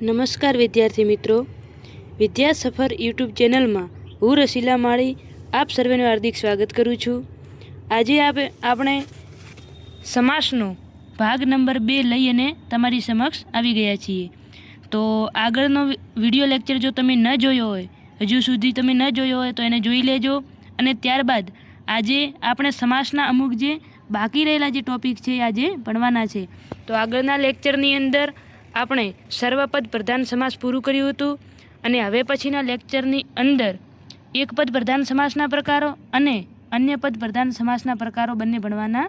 નમસ્કાર વિદ્યાર્થી મિત્રો, વિદ્યા સફર યુટ્યુબ ચેનલમાં હું રસીલા માળી આપ સર્વેનું હાર્દિક સ્વાગત કરું છું. આજે આપણે સમાસનો ભાગ નંબર 2 લઈ અને તમારી સમક્ષ આવી ગયા છીએ. તો આગળનો વિડીયો લેક્ચર જો તમે ન જોયો હોય, હજુ સુધી તમે ન જોયો હોય તો એને જોઈ લેજો. અને ત્યારબાદ આજે આપણે સમાસના અમુક જે બાકી રહેલા જે ટૉપિક છે એ આજે ભણવાના છે. તો આગળના લેક્ચરની અંદર આપણે સર્વપદ પ્રધાન સમાસ પૂરું કર્યું હતું અને હવે પછીના લેક્ચરની અંદર એક પદ પ્રધાન સમાસના પ્રકારો અને અન્ય પદ પ્રધાન સમાસના પ્રકારો બંને ભણવાના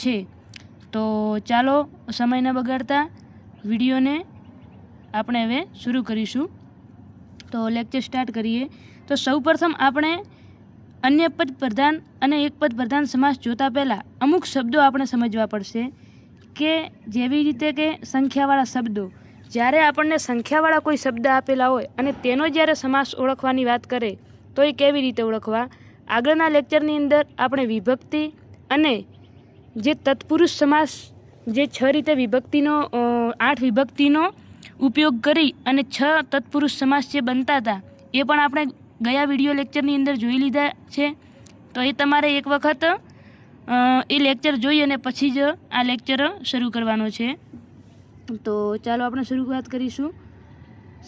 છે. તો ચાલો સમય ન બગાડતા વિડીયોને આપણે હવે શરૂ કરીશું. તો લેક્ચર સ્ટાર્ટ કરીએ. તો સૌપ્રથમ આપણે અન્ય પદ પ્રધાન અને એક પદ પ્રધાન સમાસ જોતા પહેલાં અમુક શબ્દો આપણે સમજવા પડશે કે જેવી રીતે કે સંખ્યાવાળા શબ્દો, જ્યારે આપણને સંખ્યાવાળા કોઈ શબ્દ આપેલા હોય અને તેનો જ્યારે સમાસ ઓળખવાની વાત કરે તો એ કેવી રીતે ઓળખવા. આગળના લેક્ચરની અંદર આપણે વિભક્તિ અને જે તત્પુરુષ સમાસ જે 6 રીતે વિભક્તિનો 8 વિભક્તિનો ઉપયોગ કરી અને 6 તત્પુરુષ સમાસ જે બનતા હતા એ પણ આપણે ગયા વિડીયો લેક્ચરની અંદર જોઈ લીધા છે. તો એ તમારે એક વખત એ લેક્ચર જોઈ અને પછી જ આ લેક્ચર શરૂ કરવાનો છે. તો ચાલો આપણે શરૂઆત કરીશું.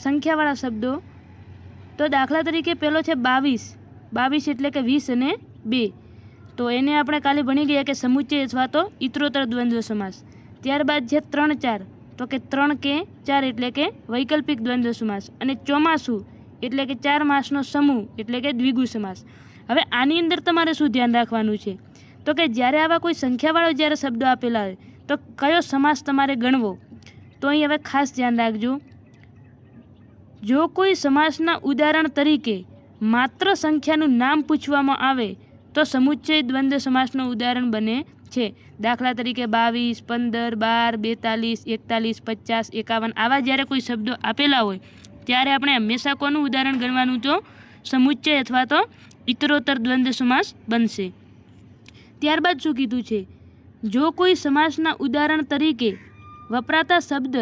સંખ્યાવાળા શબ્દો. તો દાખલા તરીકે પહેલો છે 22. 22 એટલે કે 20 અને 2. તો એને આપણે કાલે ભણી ગયા કે સમુચ્ચય અથવા તો ઇતરોત્તર દ્વંદ્વ સમાસ. ત્યારબાદ છે 3 4. તો કે 3 કે 4 એટલે કે વૈકલ્પિક દ્વંદ્વ સમાસ. અને ચોમાસું એટલે કે 4 માસનો સમૂહ એટલે કે દ્વિગુ સમાસ. હવે આની અંદર તમારે શું ધ્યાન રાખવાનું છે તો કે જ્યારે આવા કોઈ સંખ્યાવાળો જ્યારે શબ્દો આપેલા હોય તો કયો સમાસ તમારે ગણવો. તો અહીં હવે ખાસ ધ્યાન રાખજો. જો કોઈ સમાસના ઉદાહરણ તરીકે માત્ર સંખ્યાનું નામ પૂછવામાં આવે તો સમુચ્ચય દ્વંદ્વ સમાસનું ઉદાહરણ બને છે. દાખલા તરીકે 22, 15, 12, 42, 41, 50, 51 આવા જ્યારે કોઈ શબ્દો આપેલા હોય ત્યારે આપણે હંમેશા કોનું ઉદાહરણ ગણવાનું? તો સમુચ્ચય અથવા તો ઇતરોત્તર દ્વંદ્વ સમાસ બનશે. ત્યારબાદ શું કીધું છે? જો કોઈ સમાસના ઉદાહરણ તરીકે વપરાતા શબ્દ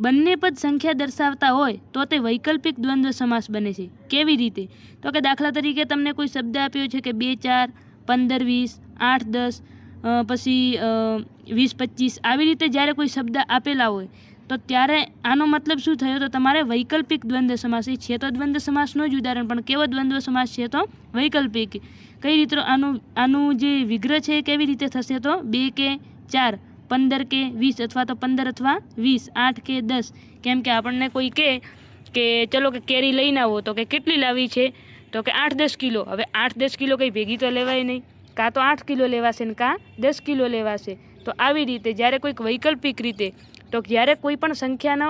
બંને પદ સંખ્યા દર્શાવતા હોય તો તે વૈકલ્પિક દ્વંદ્વ સમાસ બને છે. કેવી રીતે? તો કે દાખલા તરીકે તમને કોઈ શબ્દ આપ્યો છે કે 2 4, 15 20, 8 10, પછી 20 25 આવી રીતે જ્યારે કોઈ શબ્દ આપેલા હોય તો ત્યારે આનો મતલબ શું થયો? તો તમારે વૈકલ્પિક દ્વંદ્વ સમાસ એ છે તો દ્વંદ્વ સમાસનો જ ઉદાહરણ, પણ કેવો દ્વંદ્વ સમાસ છે? તો વૈકલ્પિક. કઈ રીતે આનું જે વિગ્રહ છે કેવી રીતે થશે? તો 2 કે 4, 15 કે 20 અથવા તો 15 અથવા 20, 8 કે 10. કેમ કે આપણને કોઈ કે ચલો કે કેરી લઈને આવો તો કે કેટલી લાવી છે? તો કે 8-10 કિલો. હવે 8-10 કિલો કંઈ ભેગી તો લેવાય નહીં, કાં તો 8 કિલો લેવાશે ને કાં 10 કિલો લેવાશે. તો આવી રીતે જ્યારે કોઈક વૈકલ્પિક રીતે, તો જ્યારે કોઈ પણ સંખ્યાનો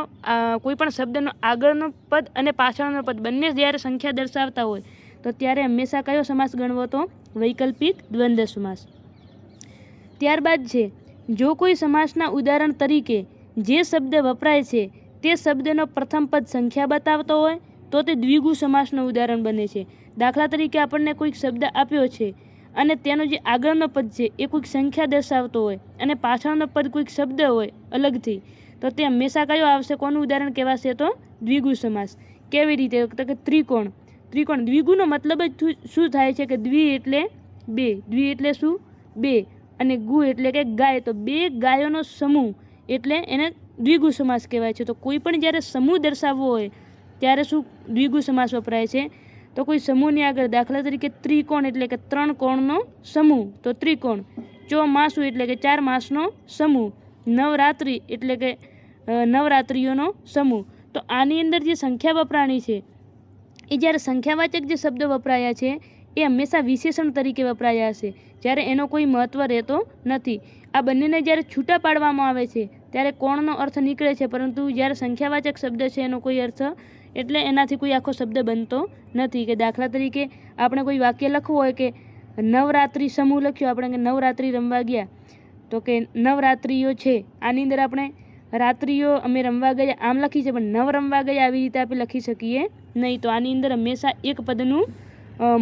કોઈ પણ શબ્દનો આગળનો પદ અને પાછળનો પદ બંને જ્યારે સંખ્યા દર્શાવતા હોય તો ત્યારે હંમેશા કયો સમાસ ગણવો? તો વૈકલ્પિક દ્વંદ્વ સમાસ. ત્યારબાદ છે જો કોઈ સમાસના ઉદાહરણ તરીકે જે શબ્દ વપરાય છે તે શબ્દનો પ્રથમ પદ સંખ્યા બતાવતો હોય તો તે દ્વિગુ સમાસનું ઉદાહરણ બને છે. દાખલા તરીકે આપણને કોઈક શબ્દ આપ્યો છે અને તેનો જે આગળનો પદ છે એ કોઈક સંખ્યા દર્શાવતો હોય અને પાછળનો પદ કોઈક શબ્દ હોય અલગથી, તો તે હંમેશા કયો આવશે? કોનું ઉદાહરણ કહેવાશે? તો દ્વિગુ સમાસ. કેવી રીતે? તો કે ત્રિકોણ. દ્વિગુનો મતલબ જ શું થાય છે કે દ્વિ એટલે 2, દ્વિ એટલે શું? 2, અને ગુ એટલે કે ગાય. તો 2 ગાયોનો સમૂહ એટલે એને દ્વિગુ સમાસ કહેવાય છે. તો કોઈ પણ જ્યારે સમૂહ દર્શાવવો હોય ત્યારે શું દ્વિગુ સમાસ વપરાય છે? તો કોઈ સમૂહની આગળ દાખલા તરીકે ત્રિકોણ એટલે કે 3 કોણનો સમૂહ, તો ત્રિકોણ. ચોમાસું એટલે કે 4 માસનો સમૂહ. નવરાત્રિ એટલે કે નવરાત્રિઓનો સમૂહ. તો આની અંદર જે સંખ્યા વપરાણી છે એ જ્યારે સંખ્યાવાચક જે શબ્દો વપરાયા છે એ હંમેશા વિશેષણ તરીકે વપરાયા છે, જ્યારે એનો કોઈ મહત્ત્વ રહેતો નથી. આ બંનેને જ્યારે છૂટા પાડવામાં આવે છે ત્યારે કોણનો અર્થ નીકળે છે, પરંતુ જ્યારે સંખ્યાવાચક શબ્દ છે એનો કોઈ અર્થ એટલે એનાથી કોઈ આખો શબ્દ બનતો નથી. કે દાખલા તરીકે આપણે કોઈ વાક્ય લખવું હોય કે નવરાત્રિ સમૂહ લખ્યો આપણે કે નવરાત્રિ રમવા ગયા, તો કે નવરાત્રિઓ છે. આની અંદર આપણે રાત્રિઓ અમે રમવા ગયા આમ લખી છે, પણ નવ રમવા ગયા આવી રીતે આપણે લખી શકીએ નહીં. તો આની અંદર હંમેશા એક પદનું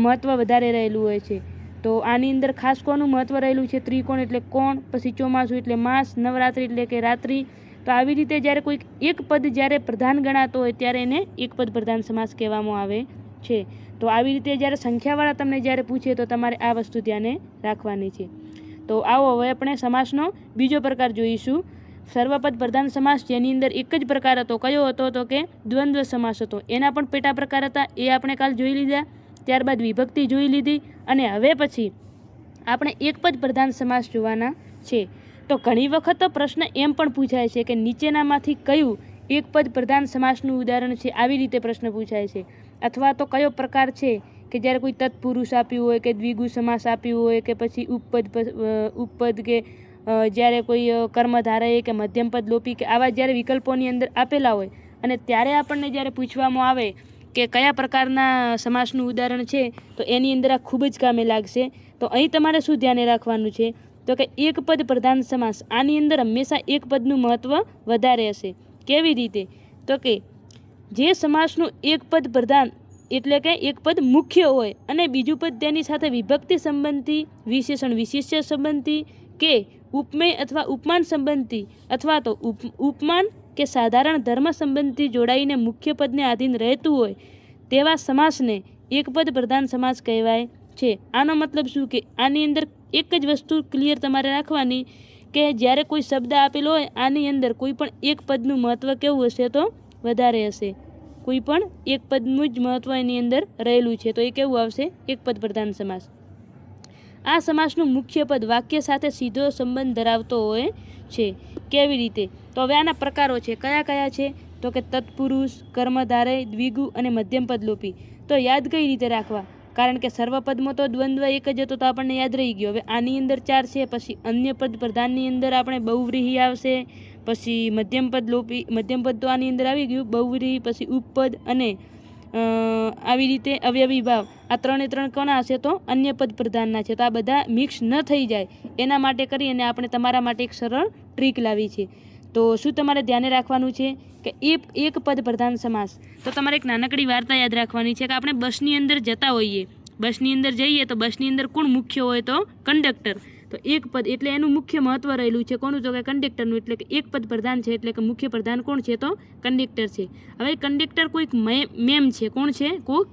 મહત્ત્વ વધારે રહેલું હોય છે. તો આની અંદર ખાસ કોનું મહત્ત્વ રહેલું છે? ત્રિકોણ એટલે કોણ, પછી ચોમાસું એટલે માસ, નવરાત્રિ એટલે કે રાત્રિ, તો આવી રીતે જ્યારે કોઈક એક પદ જ્યારે પ્રધાન ગણાતો હોય ત્યારે એને એક પદ પ્રધાન સમાસ કહેવામાં આવે છે. તો આવી રીતે જ્યારે સંખ્યાવાળા તમને જ્યારે પૂછે તો તમારે આ વસ્તુ ધ્યાને રાખવાની છે. તો આવો હવે આપણે સમાસનો બીજો પ્રકાર જોઈશું. સર્વપદ પ્રધાન સમાસ, જેની અંદર એક જ પ્રકાર હતો. કયો હતો? તો કે દ્વંદ્વ સમાસ હતો. એના પણ પેટા પ્રકાર હતા, એ આપણે કાલ જોઈ લીધા. ત્યારબાદ વિભક્તિ જોઈ લીધી, અને હવે પછી આપણે એક પદ પ્રધાન સમાસ જોવાના છે. તો ઘણી વખત પ્રશ્ન એમ પણ પૂછાય છે કે નીચેનામાંથી કયું એક પદ પ્રધાન સમાસનું ઉદાહરણ છે, આવી રીતે પ્રશ્ન પૂછાય છે. અથવા તો કયો પ્રકાર છે કે જ્યારે કોઈ તત્પુરુષ આપ્યું હોય, કે દ્વિગુ સમાસ આપ્યું હોય, કે પછી ઉપપદ કે જ્યારે કોઈ કર્મધારય કે મધ્યમપદ લોપી કે આવા જ્યારે વિકલ્પોની અંદર આપેલા હોય, અને ત્યારે આપણને જ્યારે પૂછવામાં આવે કે કયા પ્રકારના સમાસનું ઉદાહરણ છે, તો એની અંદર આ ખૂબ જ કામે લાગશે. તો અહીં તમારે શું ધ્યાને રાખવાનું છે? તો કે એક પદ પ્રધાન સમાસ, આની અંદર હંમેશા એક પદનું મહત્ત્વ વધારે હશે. કેવી રીતે? તો કે જે સમાસનું એક પદ પ્રધાન એટલે કે એક પદ મુખ્ય હોય અને બીજું પદ તેની સાથે વિભક્તિ સંબંધી, વિશેષણ વિશેષ્ય સંબંધી કે ઉપમેય અથવા ઉપમાન સંબંધી અથવા તો ઉપમાન કે સાધારણ ધર્મ સંબંધી જોડાઈને મુખ્ય પદને આધીન રહેતું હોય તેવા સમાસને એક પદ પ્રધાન સમાસ કહેવાય છે. આનો મતલબ શું? કે આની અંદર એક જ વસ્તુ ક્લિયર તમારે રાખવાની કે જ્યારે કોઈ શબ્દ આપેલો હોય આની અંદર કોઈ પણ એક પદનું મહત્ત્વ કેવું હશે? તો વધારે હશે. કોઈ પણ એક પદનું જ મહત્ત્વ એની અંદર રહેલું છે, તો એ કેવું આવશે? એક પદ પ્રધાન સમાસ. આ સમાસનું મુખ્ય પદ વાક્ય સાથે સીધો સંબંધ ધરાવતો હોય છે. કેવી રીતે? તો હવે આના પ્રકારો છે. કયા કયા છે? તો કે તત્પુરુષ, કર્મધારય, દ્વિગુ અને મધ્યમપદ લોપી. તો યાદ કઈ રીતે રાખવા? કારણ કે સર્વપદમાં તો દ્વંદ્વ એક જ હતો, તો આપણને યાદ રહી ગયો. હવે આની અંદર 4 છે, પછી અન્ય પદ પ્રધાનની અંદર આપણે બહુવ્રીહી આવશે, પછી મધ્યમપદ લોપી, મધ્યમપદ તો આની અંદર આવી ગયું, બહુવ્રીહી, પછી ઉપપદ અને આવી રીતે અવયવી ભાવ. આ 3 એ 3 કોના હશે? તો અન્ય પદ પ્રધાનના છે. તો આ બધા મિક્સ ન થઈ જાય એના માટે કરી અને આપણે તમારા માટે એક સરળ ટ્રીક લાવી છે. તો શું તમારે ધ્યાને રાખવાનું છે કે એક પદ પ્રધાન સમાસ? તો તમારે એક નાનકડી વાર્તા યાદ રાખવાની છે કે આપણે બસની અંદર જતા હોઈએ, બસની અંદર જઈએ તો બસની અંદર કોણ મુખ્ય હોય? તો કંડક્ટર. તો એક પદ એટલે એનું મુખ્ય મહત્ત્વ રહેલું છે. કોનું? તો કે કંડક્ટરનું. એટલે કે એક પદ પ્રધાન છે, એટલે કે મુખ્ય પ્રધાન કોણ છે? તો કંડક્ટર છે. હવે કંડક્ટર કોઈક મેમ છે. કોણ છે? કોઈક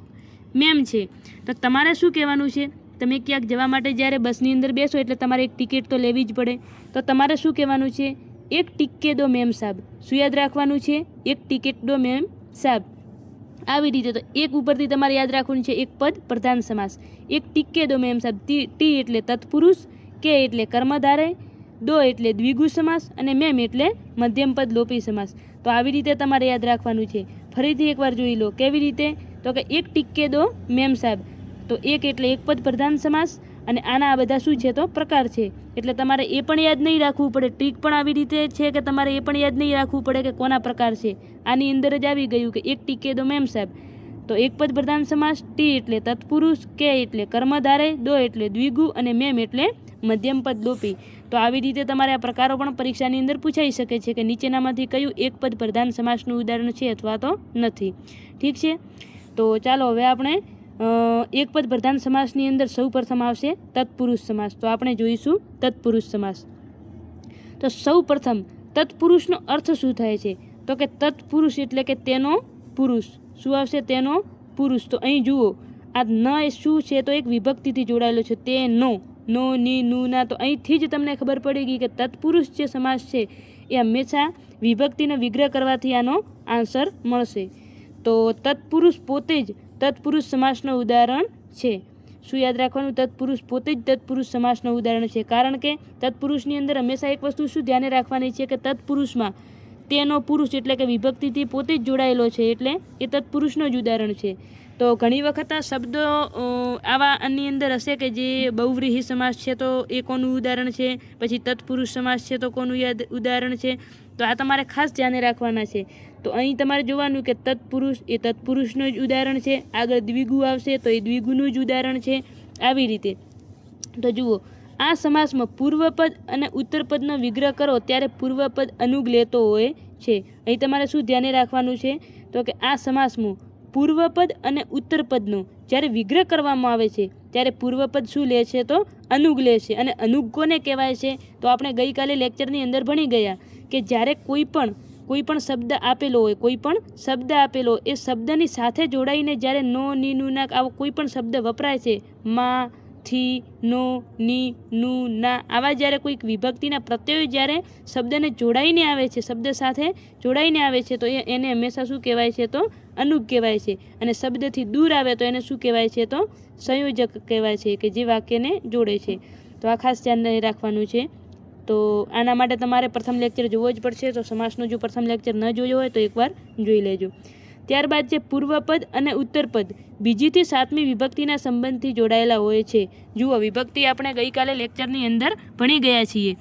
મેમ છે. તો તમારે શું કહેવાનું છે? તમે ક્યાંક જવા માટે જ્યારે બસની અંદર બેસો એટલે તમારે એક ટિકિટ તો લેવી જ પડે. તો તમારે શું કહેવાનું છે? એક ટિક્કે દો મેમ સાહેબ. શું યાદ રાખવાનું છે? એક ટિકિટ દો મેમ સાહેબ. આવી રીતે તો એક ઉપરથી તમારે યાદ રાખવાનું છે એક પદ પ્રધાન સમાસ. એક ટિક્કે દો મેમ સાહેબ. ટી એટલે તત્પુરુષ, કે એટલે કર્મધારય, દો એટલે દ્વિગુ સમાસ અને મેમ એટલે મધ્યમપદ લોપી સમાસ. તો આવી રીતે તમારે યાદ રાખવાનું છે. ફરીથી એકવાર જોઈ લો. કેવી રીતે? તો કે એક ટિક્કે દો મેમ સાહેબ. તો એક એટલે એક પદ પ્રધાન સમાસ, અને આના આ બધા શું છે? તો પ્રકાર છે. એટલે તમારે એ પણ યાદ નહીં રાખવું પડે. ટ્રીક પણ આવી રીતે છે કે તમારે એ પણ યાદ નહીં રાખવું પડે કે કોના પ્રકાર છે. આની અંદર જ આવી ગયું કે એક ટિક્કે દો મેમ સાહેબ. તો એક પદ પ્રધાન સમાસ, ટી એટલે તત્પુરુષ, કે એટલે કર્મધારય, દો એટલે દ્વિગુ અને મેમ એટલે મધ્યમપદ લોપી. તો આવી રીતે તમારે આ પ્રકારો પણ પરીક્ષાની અંદર પૂછાઈ શકે છે કે નીચેનામાંથી કયું એક પદ પ્રધાન સમાસનું ઉદાહરણ છે અથવા તો નથી. ઠીક છે. તો ચાલો હવે આપણે એક પદ પ્રધાન સમાસની અંદર સૌ પ્રથમ આવશે તત્પુરુષ સમાસ. તો આપણે જોઈશું તત્પુરુષ સમાસ. તો સૌ પ્રથમ તત્પુરુષનો અર્થ શું થાય છે? તો કે તત્પુરુષ એટલે કે તેનો પુરુષ. શું આવશે? તેનો પુરુષ. તો અહીં જુઓ, આ ન એ શું છે? તો એક વિભક્તિથી જોડાયેલો છે. તે નો, નો, ની, નું, ના. તો અહીંથી જ તમને ખબર પડી ગઈ કે તત્પુરુષ જે સમાસ છે એ હંમેશા વિભક્તિનો વિગ્રહ કરવાથી આનો આન્સર મળશે. તો તત્પુરુષ પોતે જ તત્પુરુષ સમાસનું ઉદાહરણ છે. શું યાદ રાખવાનું? તત્પુરુષ પોતે જ તત્પુરુષ સમાસનું ઉદાહરણ છે. કારણ કે તત્પુરુષની અંદર હંમેશા એક વસ્તુ શું ધ્યાને રાખવાની છે કે તત્પુરુષમાં તેનો પુરુષ એટલે કે વિભક્તિથી પોતે જ જોડાયેલો છે, એટલે એ તત્પુરુષનું જ ઉદાહરણ છે. તો ઘણી વખત આ શબ્દો આવા આની અંદર હશે કે જે બહુવ્રીહી સમાસ છે તો એ કોનું ઉદાહરણ છે, પછી તત્પુરુષ સમાસ છે તો કોનું ઉદાહરણ છે. તો આ તમારે ખાસ ધ્યાને રાખવાના છે. તો અહીં તમારે જોવાનું કે તત્પુરુષ એ તત્પુરુષનું જ ઉદાહરણ છે, આગળ દ્વિગુ આવશે તો એ દ્વિગુનું જ ઉદાહરણ છે. આવી રીતે તો જુઓ, આ સમાસમાં પૂર્વપદ અને ઉત્તરપદનો વિગ્રહ કરો ત્યારે પૂર્વપદ અનુગ લેતો હોય છે. અહીં તમારે શું ધ્યાને રાખવાનું છે? તો કે આ સમાસમાં પૂર્વપદ અને ઉત્તરપદનો જ્યારે વિગ્રહ કરવામાં આવે છે ત્યારે પૂર્વપદ શું લે છે? તો અનુગ લે છે. અને અનુગ કોને કહેવાય છે? તો આપણે ગઈકાલે લેક્ચરની અંદર ભણી ગયા કે જ્યારે કોઈ પણ શબ્દ આપેલો હોય, કોઈ પણ શબ્દ આપેલો એ શબ્દની સાથે જોડાઈને જ્યારે નો, ની, નું, ના આવો કોઈ પણ શબ્દ વપરાય છે, માં, થી, નો, ની, નું, ના આવા જ્યારે કોઈક વિભક્તિના પ્રત્યયો જ્યારે શબ્દને જોડાઈને આવે છે, શબ્દ સાથે જોડાઈને આવે છે, તો એને હંમેશા શું કહેવાય છે? તો અનુગ કહેવાય છે. અને શબ્દથી દૂર આવે તો એને શું કહેવાય છે? તો સંયોજક કહેવાય છે, કે જે વાક્યને જોડે છે. તો આ ખાસ ધ્યાન રાખવાનું છે. તો આના માટે તમારે પ્રથમ લેક્ચર જોવો જ પડશે. તો સમાસનો જો પ્રથમ લેક્ચર ન જોયો હોય તો એકવાર જોઈ લેજો. ત્યારબાદ છે પૂર્વપદ અને ઉત્તરપદ બીજીથી સાતમી વિભક્તિના સંબંધથી જોડાયેલા હોય છે. જુઓ, વિભક્તિ આપણે ગઈકાલે લેક્ચરની અંદર ભણી ગયા છીએ.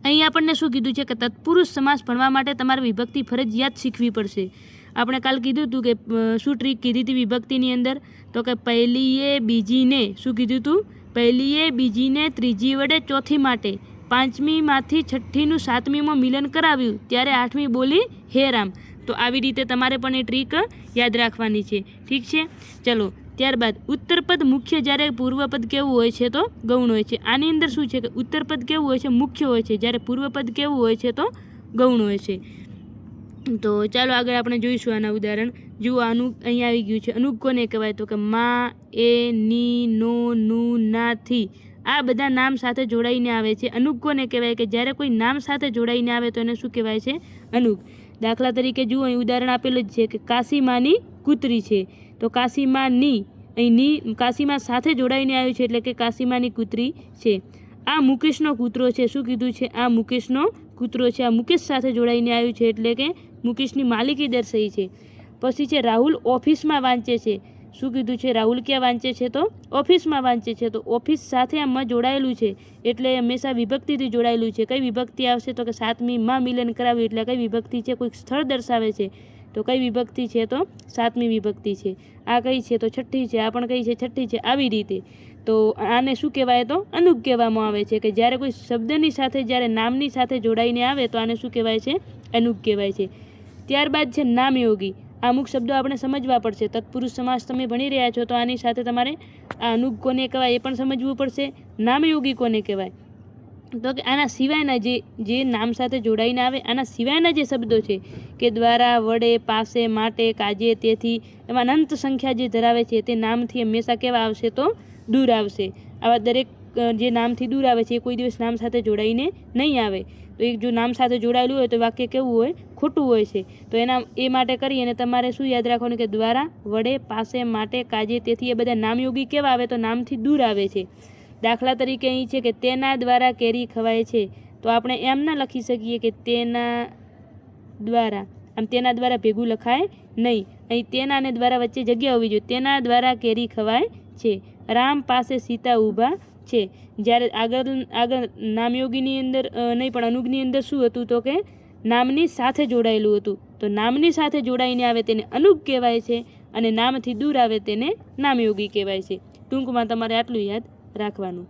અહીં આપણને શું કીધું છે કે તત્પુરુષ સમાસ ભણવા માટે તમારે વિભક્તિ ફરજિયાત શીખવી પડશે. આપણે કાલ કીધું હતું કે શું ટ્રીક કીધી હતી વિભક્તિની અંદર? તો કે પહેલીએ બીજીને શું કીધું હતું? પહેલીએ બીજીને ત્રીજી વડે ચોથી માટે, પાંચમીમાંથી છઠ્ઠીનું સાતમીમાં મિલન કરાવ્યું ત્યારે આઠમી બોલી હે રામ. તો આવી રીતે તમારે પણ એ ટ્રીક યાદ રાખવાની છે. ઠીક છે, ચલો. ત્યારબાદ ઉત્તરપદ મુખ્ય જ્યારે પૂર્વપદ કેવું હોય છે? તો ગૌણ હોય છે. આની અંદર શું છે કે ઉત્તરપદ કેવું હોય છે? મુખ્ય હોય છે, જ્યારે પૂર્વપદ કેવું હોય છે? તો ગૌણ હોય છે. તો ચાલો આગળ આપણે જોઈશું આના ઉદાહરણ. જુઓ, આનું અહીંયા આવી ગયું છે. અનુગ કોને કહેવાય? તો કે માં, એ, ની, નો, નું, ના, થી આ બધા નામ સાથે જોડાઈને આવે છે. અનુગ કોને કહેવાય? કે જ્યારે કોઈ નામ સાથે જોડાઈને આવે તો એને શું કહેવાય છે? અનુગ. દાખલા તરીકે જુઓ, અહીં ઉદાહરણ આપેલું જ છે કે કાશીમાની કૂતરી છે. તો કાશીમાની, અહીં ની કાશીમાં સાથે જોડાઈને આવ્યું છે એટલે કે કાશીમાની કૂતરી છે. આ મુકેશનો કૂતરો છે. શું કીધું છે? આ મુકેશનો કૂતરો છે. આ મુકેશ સાથે જોડાઈને આવ્યું છે એટલે કે મુકેશની માલિકી દર્શાવી છે. પછી છે રાહુલ ઓફિસમાં વાંચે છે. શું કીધું છે? રાહુલ ક્યાં વાંચે છે? તો ઓફિસમાં વાંચે છે. તો ઓફિસ સાથે આમાં જોડાયેલું છે એટલે હંમેશા વિભક્તિથી જોડાયેલું છે. કઈ વિભક્તિ આવશે? તો કે સાતમી માં મિલન કરાવ્યું એટલે કઈ વિભક્તિ છે? કોઈક સ્થળ દર્શાવે છે. તો કઈ વિભક્તિ છે? તો સાતમી વિભક્તિ છે. આ કઈ છે? તો છઠ્ઠી છે. આ પણ કઈ છે? છઠ્ઠી છે. આવી રીતે તો આને શું કહેવાય? તો અનુગ કહેવામાં આવે છે, કે જ્યારે કોઈ શબ્દની સાથે, જ્યારે નામની સાથે જોડાઈને આવે તો આને શું કહેવાય છે? અનુગ કહેવાય છે. ત્યારબાદ છે નામયોગી. અમુક શબ્દો આપણે સમજવા પડશે. તત્પુરુષ સમાસ તમે ભણી રહ્યા છો તો આની સાથે તમારે આ અનુગ કોને કહેવાય એ પણ સમજવું પડશે. નામયોગી કોને કહેવાય? તો કે આના સિવાયના જે નામ સાથે જોડાઈને આવે, આના સિવાયના જે શબ્દો છે કે દ્વારા, વડે, પાસે, માટે, કાજે, તેથી એમાં અનંત સંખ્યા જે ધરાવે છે તે નામથી હંમેશા કેવા આવશે? તો દૂર આવશે. આવા દરેક જે નામથી દૂર આવે છે એ કોઈ દિવસ નામ સાથે જોડાઈને નહીં આવે. તો એક જો નામ સાથે જોડાયેલું હોય તો વાક્ય કેવું હોય? ખોટું હોય છે. તો એ માટે કરી અને તમારે શું યાદ રાખવાનું કે દ્વારા, વડે, પાસે, માટે, કાજે, તેથી એ બધા નામયોગી કેવા આવે? તો નામથી દૂર આવે છે. દાખલા તરીકે અહીં છે કે તેના દ્વારા કેરી ખવાય છે. તો આપણે એમ ના લખી શકીએ કે તેના દ્વારા, આમ તેના દ્વારા ભેગું લખાય નહીં. અહીં તેના અને દ્વારા વચ્ચે જગ્યા હોવી જોઈએ. તેના દ્વારા કેરી ખવાય છે. રામ પાસે સીતા ઊભા છે. જ્યારે આગળ નામયોગીની અંદર નહીં પણ અનુગની અંદર શું હતું? તો કે નામની સાથે જોડાયેલું હતું. તો નામની સાથે જોડાઈને આવે તેને અનુગ કહેવાય છે અને નામથી દૂર આવે તેને નામયોગી કહેવાય છે. ટૂંકમાં તમારે આટલું યાદ રાખવાનું.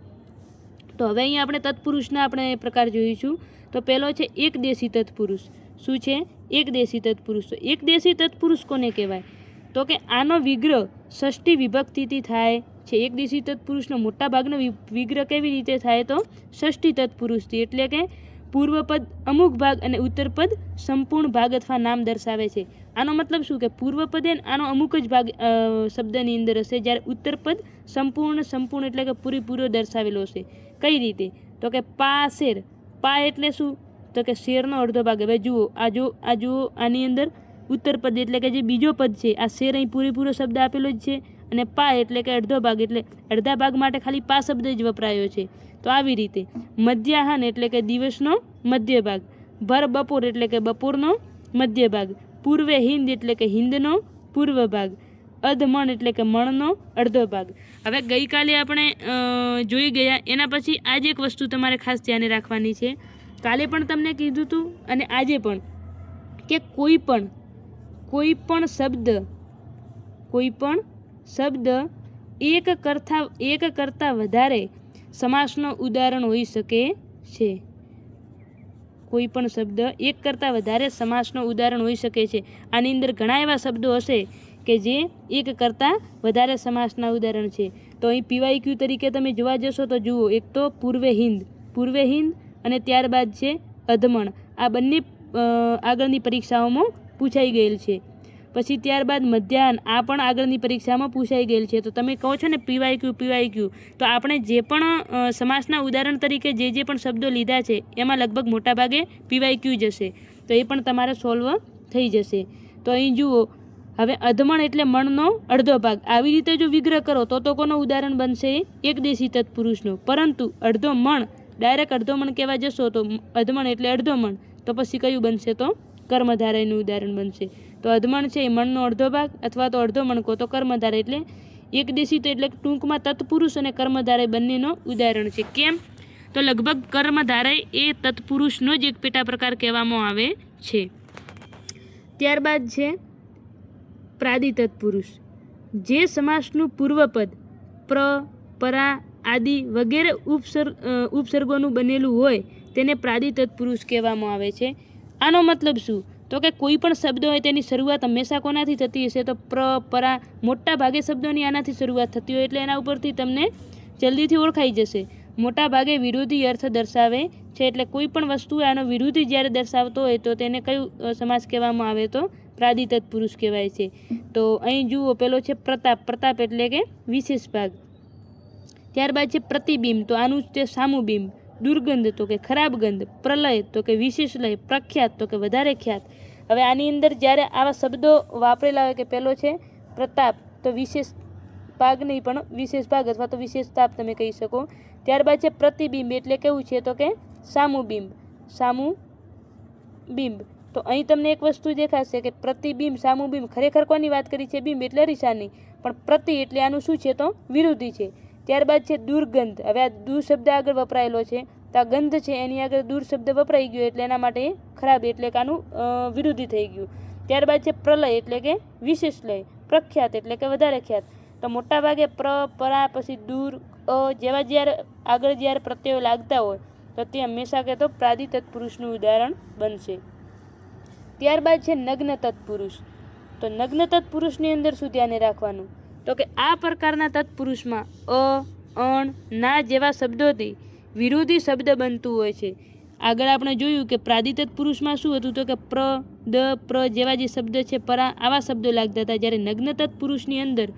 તો હવે અહીંયા આપણે તત્પુરુષના આપણે પ્રકાર જોઈશું. તો પહેલો છે એકદેશી તત્પુરુષ. શું છે? એકદેશી તત્પુરુષ. તો એકદેશી તત્પુરુષ કોને કહેવાય? તો કે આનો વિગ્રહ ષષ્ઠી વિભક્તિથી થાય છે. એકદેશી તત્પુરુષનો મોટા ભાગનો વિગ્રહ કેવી રીતે થાય? તો ષષ્ઠી તત્પુરુષથી. એટલે કે પૂર્વપદ અમુક ભાગ અને ઉત્તરપદ સંપૂર્ણ ભાગ અથવા નામ દર્શાવે છે. આનો મતલબ શું કે પૂર્વપદ આનો અમુક જ ભાગ શબ્દની અંદર હશે, જ્યારે ઉત્તરપદ સંપૂર્ણ એટલે કે પૂરેપૂરો દર્શાવેલો હશે. કઈ રીતે? તો કે પા શેર. પા એટલે શું? તો કે શેરનો અડધો ભાગ. હવે જુઓ, આ જુઓ આની અંદર ઉત્તરપદ એટલે કે જે બીજો પદ છે, આ શેર અહીં પૂરેપૂરો શબ્દ આપેલો જ છે અને પા એટલે કે અડધો ભાગ, એટલે અડધા ભાગ માટે ખાલી પા શબ્દ જ વપરાયો છે. તો આવી રીતે મધ્યાહન એટલે કે દિવસનો મધ્ય ભાગ, ભર બપોર એટલે કે બપોરનો મધ્ય ભાગ, પૂર્વે હિંદ એટલે કે હિંદનો પૂર્વ ભાગ, અધમણ એટલે કે મણનો અડધો ભાગ. હવે ગઈકાલે આપણે જોઈ ગયા. એના પછી આજે એક વસ્તુ તમારે ખાસ ધ્યાને રાખવાની છે. કાલે પણ તમને કીધું હતું અને આજે પણ કે કોઈ પણ શબ્દ એક કરતાં વધારે સમાસનો ઉદાહરણ હોઈ શકે છે. કોઈ પણ શબ્દ એક કરતાં વધારે સમાસનો ઉદાહરણ હોઈ શકે છે. આની અંદર ઘણા એવા શબ્દો હશે કે જે એક કરતાં વધારે સમાસના ઉદાહરણ છે. તો અહીં PYQ તરીકે તમે જોવા જશો તો જુઓ, એક તો પૂર્વે હિંદ અને ત્યારબાદ છે અધમણ. આ બંને આગળની પરીક્ષાઓમાં પૂછાઈ ગયેલ છે. પછી ત્યારબાદ મધ્યાહન, આ પણ આગળની પરીક્ષામાં પૂછાઈ ગયેલ છે. તો તમે કહો છો ને પીવાયક્યુ, તો આપણે જે પણ સમાસના ઉદાહરણ તરીકે જે પણ શબ્દો લીધા છે એમાં લગભગ મોટાભાગે પીવાયક્યુ જ હશે. તો એ પણ તમારે સોલ્વ થઈ જશે. તો અહીં જુઓ, હવે અધમણ એટલે મણનો અડધો ભાગ. આવી રીતે જો વિગ્રહ કરો તો કોનો ઉદાહરણ બનશે? એકદેશી તત્પુરુષનો. પરંતુ અડધો મણ, ડાયરેક્ટ અડધો મણ કહેવા જશો તો અધમણ એટલે અડધો મણ, તો પછી કયું બનશે? તો કર્મધારયનું ઉદાહરણ બનશે. તો અધમણ છે એ મણનો અડધો ભાગ, અથવા તો અડધો મણ કહો તો કર્મધારય. એટલે એકદેશી તો એટલે ટૂંકમાં તત્પુરુષ અને કર્મધારય બંનેનો ઉદાહરણ છે. કેમ? તો લગભગ કર્મધારય એ તત્પુરુષનો જ એક પેટા પ્રકાર કહેવામાં આવે છે. ત્યારબાદ છે પ્રાદિ તત્પુરુષ. જે સમાસનું પૂર્વપદ પ્ર, પરા, આદિ વગેરે ઉપસર્ગોનું બનેલું હોય તેને પ્રાદિ તત્પુરુષ કહેવામાં આવે છે. આનો મતલબ શું? તો કે કોઈ પણ શબ્દ હોય તેની શરૂઆત હંમેશા કોનાથી થતી હશે? તો પ્ર, પરા, મોટા ભાગે શબ્દોની આનાથી શરૂઆત થતી હોય એટલે એના ઉપરથી તમને જલ્દીથી ઓળખાઈ જશે. મોટા ભાગે વિરોધી અર્થ દર્શાવે છે. એટલે કોઈ પણ વસ્તુ આનો વિરોધી જ્યારે દર્શાવતો હોય તો તેને કયું સમાસ કહેવામાં આવે? તો પ્રાદિ તત્પુરુષ કહેવાય છે. તો અહીં જુઓ, પેલો છે પ્રતાપ. પ્રતાપ એટલે કે વિશેષ ભાગ. ત્યારબાદ છે પ્રતિબિંબ, તો આનું છે સામું બિંબ. દુર્ગંધ તો કે ખરાબ ગંધ. પ્રલય તો કે વિશેષ લય. પ્રખ્યાત તો કે વધારે ખ્યાત. હવે આની અંદર જ્યારે આવા શબ્દો વાપરેલા હોય કે પેલો છે પ્રતાપ, તો વિશેષ ભાગ નહીં પણ વિશેષ ભાગ અથવા તો વિશેષ તાપ તમે કહી શકો. ત્યારબાદ છે પ્રતિબિંબ એટલે કેવું છે? તો કે સામું બિંબ. સામું બિંબ. તો અહીં તમને એક વસ્તુ દેખાશે કે પ્રતિબિંબ, સામું બિંબ, ખરેખર કોની વાત કરી છે? બિંબ એટલે અરીસાની, પણ પ્રતિ એટલે આનું શું છે? તો વિરોધી છે. ત્યારબાદ છે દુર્ગંધ. હવે આ દૂર શબ્દ આગળ વપરાયેલો છે, તો આ ગંધ છે એની આગળ દૂર શબ્દ વપરાઈ ગયો એટલે એના માટે ખરાબ એટલે કે આનું વિરોધી થઈ ગયું. ત્યારબાદ છે પ્રલય એટલે કે વિશેષ લય. પ્રખ્યાત એટલે કે વધારે ખ્યાત. તો મોટાભાગે પ્ર, પરા, પછી દૂર, જેવા જ્યારે આગળ જ્યારે પ્રત્યયો લાગતા હોય તો તે હંમેશા કે તો પ્રાદિ તત્પુરુષનું ઉદાહરણ બનશે. ત્યારબાદ છે નગ્ન તત્પુરુષ. તો નગ્ન તત્પુરુષની અંદર શું ધ્યાને રાખવાનું? તો કે આ પ્રકારના તત્પુરુષમાં અ, અણ, ના જેવા શબ્દોથી વિરોધી શબ્દ બનતું હોય છે. આગળ આપણે જોયું કે પ્રાદિ તત્પુરુષમાં શું હતું? તો કે પ્ર, દ, પ્ર જેવા જે શબ્દ છે, પરા, આવા શબ્દો લાગતા હતા. જ્યારે નગ્ન તત્પુરુષની અંદર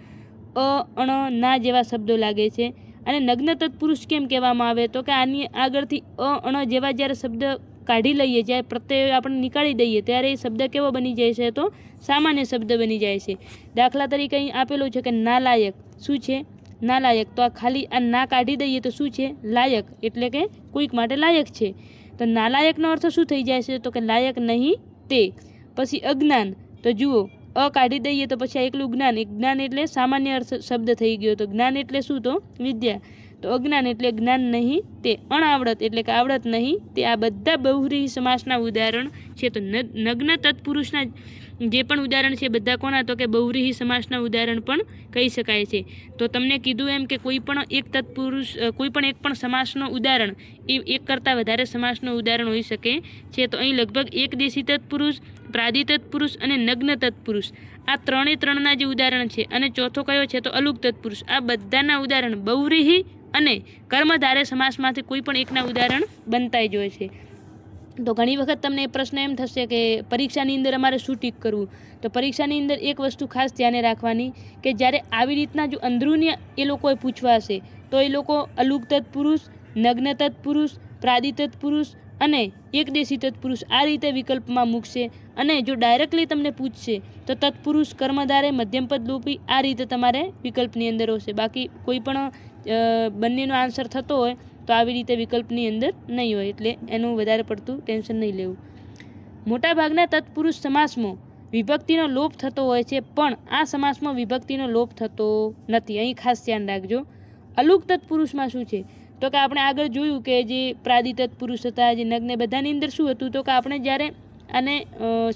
અ, અણ, ના જેવા શબ્દો લાગે છે. અને નગ્ન તત્પુરુષ કેમ કહેવામાં આવે? તો કે આની આગળથી અ, અણ જેવા જ્યારે શબ્દ કાઢી લઈએ, જ્યારે પ્રત્યય આપણે નીકાળી દઈએ ત્યારે એ શબ્દ કેવો બની જાય છે? તો સામાન્ય શબ્દ બની જાય છે. દાખલા તરીકે અહીં આપેલું છે કે નાલાયક. શું છે? નાલાયક. તો આ ખાલી આ ના કાઢી દઈએ તો શું છે? લાયક. એટલે કે કોઈક માટે લાયક છે. તો નાલાયકનો અર્થ શું થઈ જાય છે? તો કે લાયક નહીં તે. પછી અજ્ઞાન. તો જુઓ, અ કાઢી દઈએ તો પછી આ એકલું જ્ઞાન. જ્ઞાન એટલે સામાન્ય અર્થ શબ્દ થઈ ગયો. તો જ્ઞાન એટલે શું? તો વિદ્યા. તો અજ્ઞાન એટલે જ્ઞાન નહીં તે. અણાવડત એટલે કે આવડત નહીં તે. આ બધા બહુવ્રીહી સમાસના ઉદાહરણ છે. તો નગ્ન તત્પુરુષના જે પણ ઉદાહરણ છે બધા કોના? તો કે બહુવ્રીહી સમાસના ઉદાહરણ પણ કહી શકાય છે. તો તમને કીધું એમ કે કોઈ પણ એક સમાસનો ઉદાહરણ એ એક કરતાં વધારે સમાસનો ઉદાહરણ હોઈ શકે છે. તો અહીં લગભગ એકદેશી તત્પુરુષ, પ્રાદિ તત્પુરુષ અને નગ્ન તત્પુરુષ આ ત્રણના જે ઉદાહરણ છે. અને ચોથો કયો છે? તો અલુક તત્પુરુષ. આ બધાના ઉદાહરણ બહુવ્રીહી અને કર્મધારય સમાસમાંથી કોઈ પણ એકના ઉદાહરણ બનતા જ હોય છે. તો ઘણી વખત તમને પ્રશ્ન એમ થશે કે પરીક્ષાની અંદર અમારે શું ટીક કરવું? તો પરીક્ષાની અંદર એક વસ્તુ ખાસ ધ્યાને રાખવાની કે જ્યારે આવી રીતના જો અંદરૂની એ લોકોએ પૂછવા હશે તો એ લોકો અલુક તત્પુરુષ, નગ્ન તત્પુરુષ, પ્રાદિ તત્પુરુષ અને એકદેશી તત્પુરુષ આ રીતે વિકલ્પમાં મૂકશે. અને જો ડાયરેક્ટલી તમને પૂછશે તો તત્પુરુષ, કર્મધારય, મધ્યમપદ લોપી આ રીતે તમારે વિકલ્પની અંદર હશે. બાકી કોઈ પણ બંનેનો આન્સર થતો હોય તો આવી રીતે વિકલ્પની અંદર નહીં હોય. એટલે એનું વધારે પડતું ટેન્શન નહીં લેવું. મોટાભાગના તત્પુરુષ સમાસમાં વિભક્તિનો લોપ થતો હોય છે, પણ આ સમાસમાં વિભક્તિનો લોપ થતો નથી. અહીં ખાસ ધ્યાન રાખજો. અલુક તત્પુરુષમાં શું છે? તો કે આપણે આગળ જોયું કે જે પ્રાદિ તત્પુરુષ હતા, જે નગ્ન, બધાની અંદર શું હતું? તો કે આપણે જ્યારે આને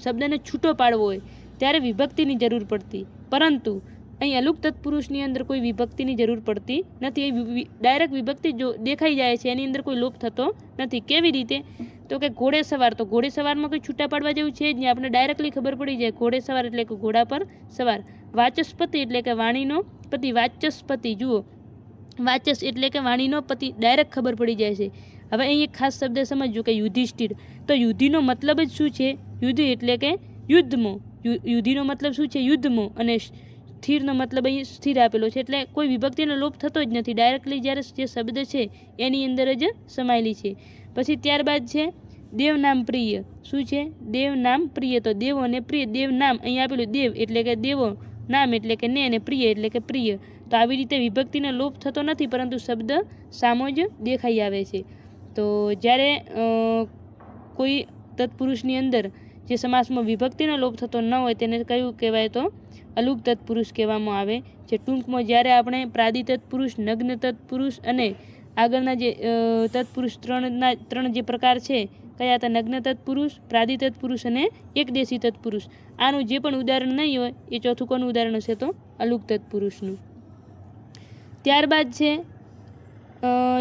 શબ્દને છૂટો પાડવો હોય ત્યારે વિભક્તિની જરૂર પડતી. પરંતુ અહીં અલુક તત્પુરુષની અંદર કોઈ વિભક્તિની જરૂર પડતી નથી. એ ડાયરેક્ટ વિભક્તિ જો દેખાઈ જાય છે, એની અંદર કોઈ લોપ થતો નથી. કેવી રીતે? તો કે ઘોડે સવાર. તો ઘોડે સવારમાં કોઈ છૂટા પાડવા જેવું છે જ નહીં. આપણે ડાયરેક્ટલી ખબર પડી જાય ઘોડે સવાર એટલે કે ઘોડા પર સવાર. વાચસ્પતિ એટલે કે વાણીનો પતિ. વાચસ્પતિ. જુઓ, વાચસ એટલે કે વાણીનો પતિ. ડાયરેક્ટ ખબર પડી જાય છે. હવે અહીં એક ખાસ શબ્દ સમજજો કે યુધિષ્ઠિર. તો તો યુધિનો મતલબ જ શું છે? યુદ્ધ એટલે કે યુદ્ધમાં. યુધિનો મતલબ શું છે? યુદ્ધમાં. અને સ્થિરનો મતલબ અહીં સ્થિર આપેલો છે, એટલે કોઈ વિભક્તિનો લોપ થતો જ નથી. ડાયરેક્ટલી જ્યારે જે શબ્દ છે એની અંદર જ સમાયેલી છે. પછી ત્યારબાદ છે દેવ નામ પ્રિય. શું છે? દેવ નામ પ્રિય. તો દેવ અને પ્રિય. દેવ નામ અહીં આપેલું દેવ એટલે કે દેવો, નામ એટલે કે ને, અને પ્રિય એટલે કે પ્રિય. તો આવી રીતે વિભક્તિનો લોપ થતો નથી, પરંતુ શબ્દ સામો જ દેખાઈ આવે છે. તો જ્યારે કોઈ તત્પુરુષની અંદર જે સમાસમાં વિભક્તિનો લોપ થતો ન હોય તેને કયું કહેવાય? તો અલુગ તત્પુરુષ કહેવામાં આવે છે. ટૂંકમાં જ્યારે આપણે પ્રાદિ તત્પુરુષ, નગ્ન તત્પુરુષ અને આગળના જે તત્પુરુષ ત્રણ જે પ્રકાર છે, કયા હતા? નગ્ન તત્પુરુષ, પ્રાદિ તત્પુરુષ અને એકદેશી તત્પુરુષ. આનું જે પણ ઉદાહરણ નહીં હોય એ ચોથું કોનું ઉદાહરણ હશે? તો અલુગ તત્પુરુષનું. ત્યારબાદ છે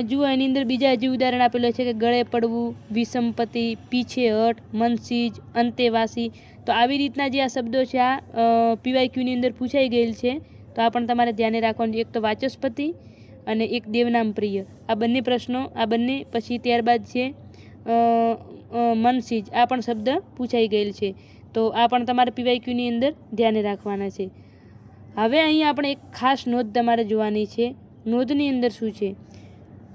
જુઓ એની અંદર બીજા હજી ઉદાહરણ આપેલું છે કે ગળે પડવું, વિષમપતિ, પીછે હટ, મનસીજ, અંતેવાસી. તો આવી રીતના જે આ શબ્દો છે આ PYQની અંદર પૂછાઈ ગયેલ છે. તો આ પણ તમારે ધ્યાને રાખવાનું છે. એક તો વાચસ્પતિ અને એક દેવનામ પ્રિય. આ બંને પ્રશ્નો, આ બંને. પછી ત્યારબાદ છે મનસીજ. આ પણ શબ્દ પૂછાઈ ગયેલ છે. તો આ પણ તમારે PYQની અંદર ધ્યાને રાખવાના છે. હવે અહીં આપણે એક ખાસ નોંધ તમારે જોવાની છે. નોંધની અંદર શું છે?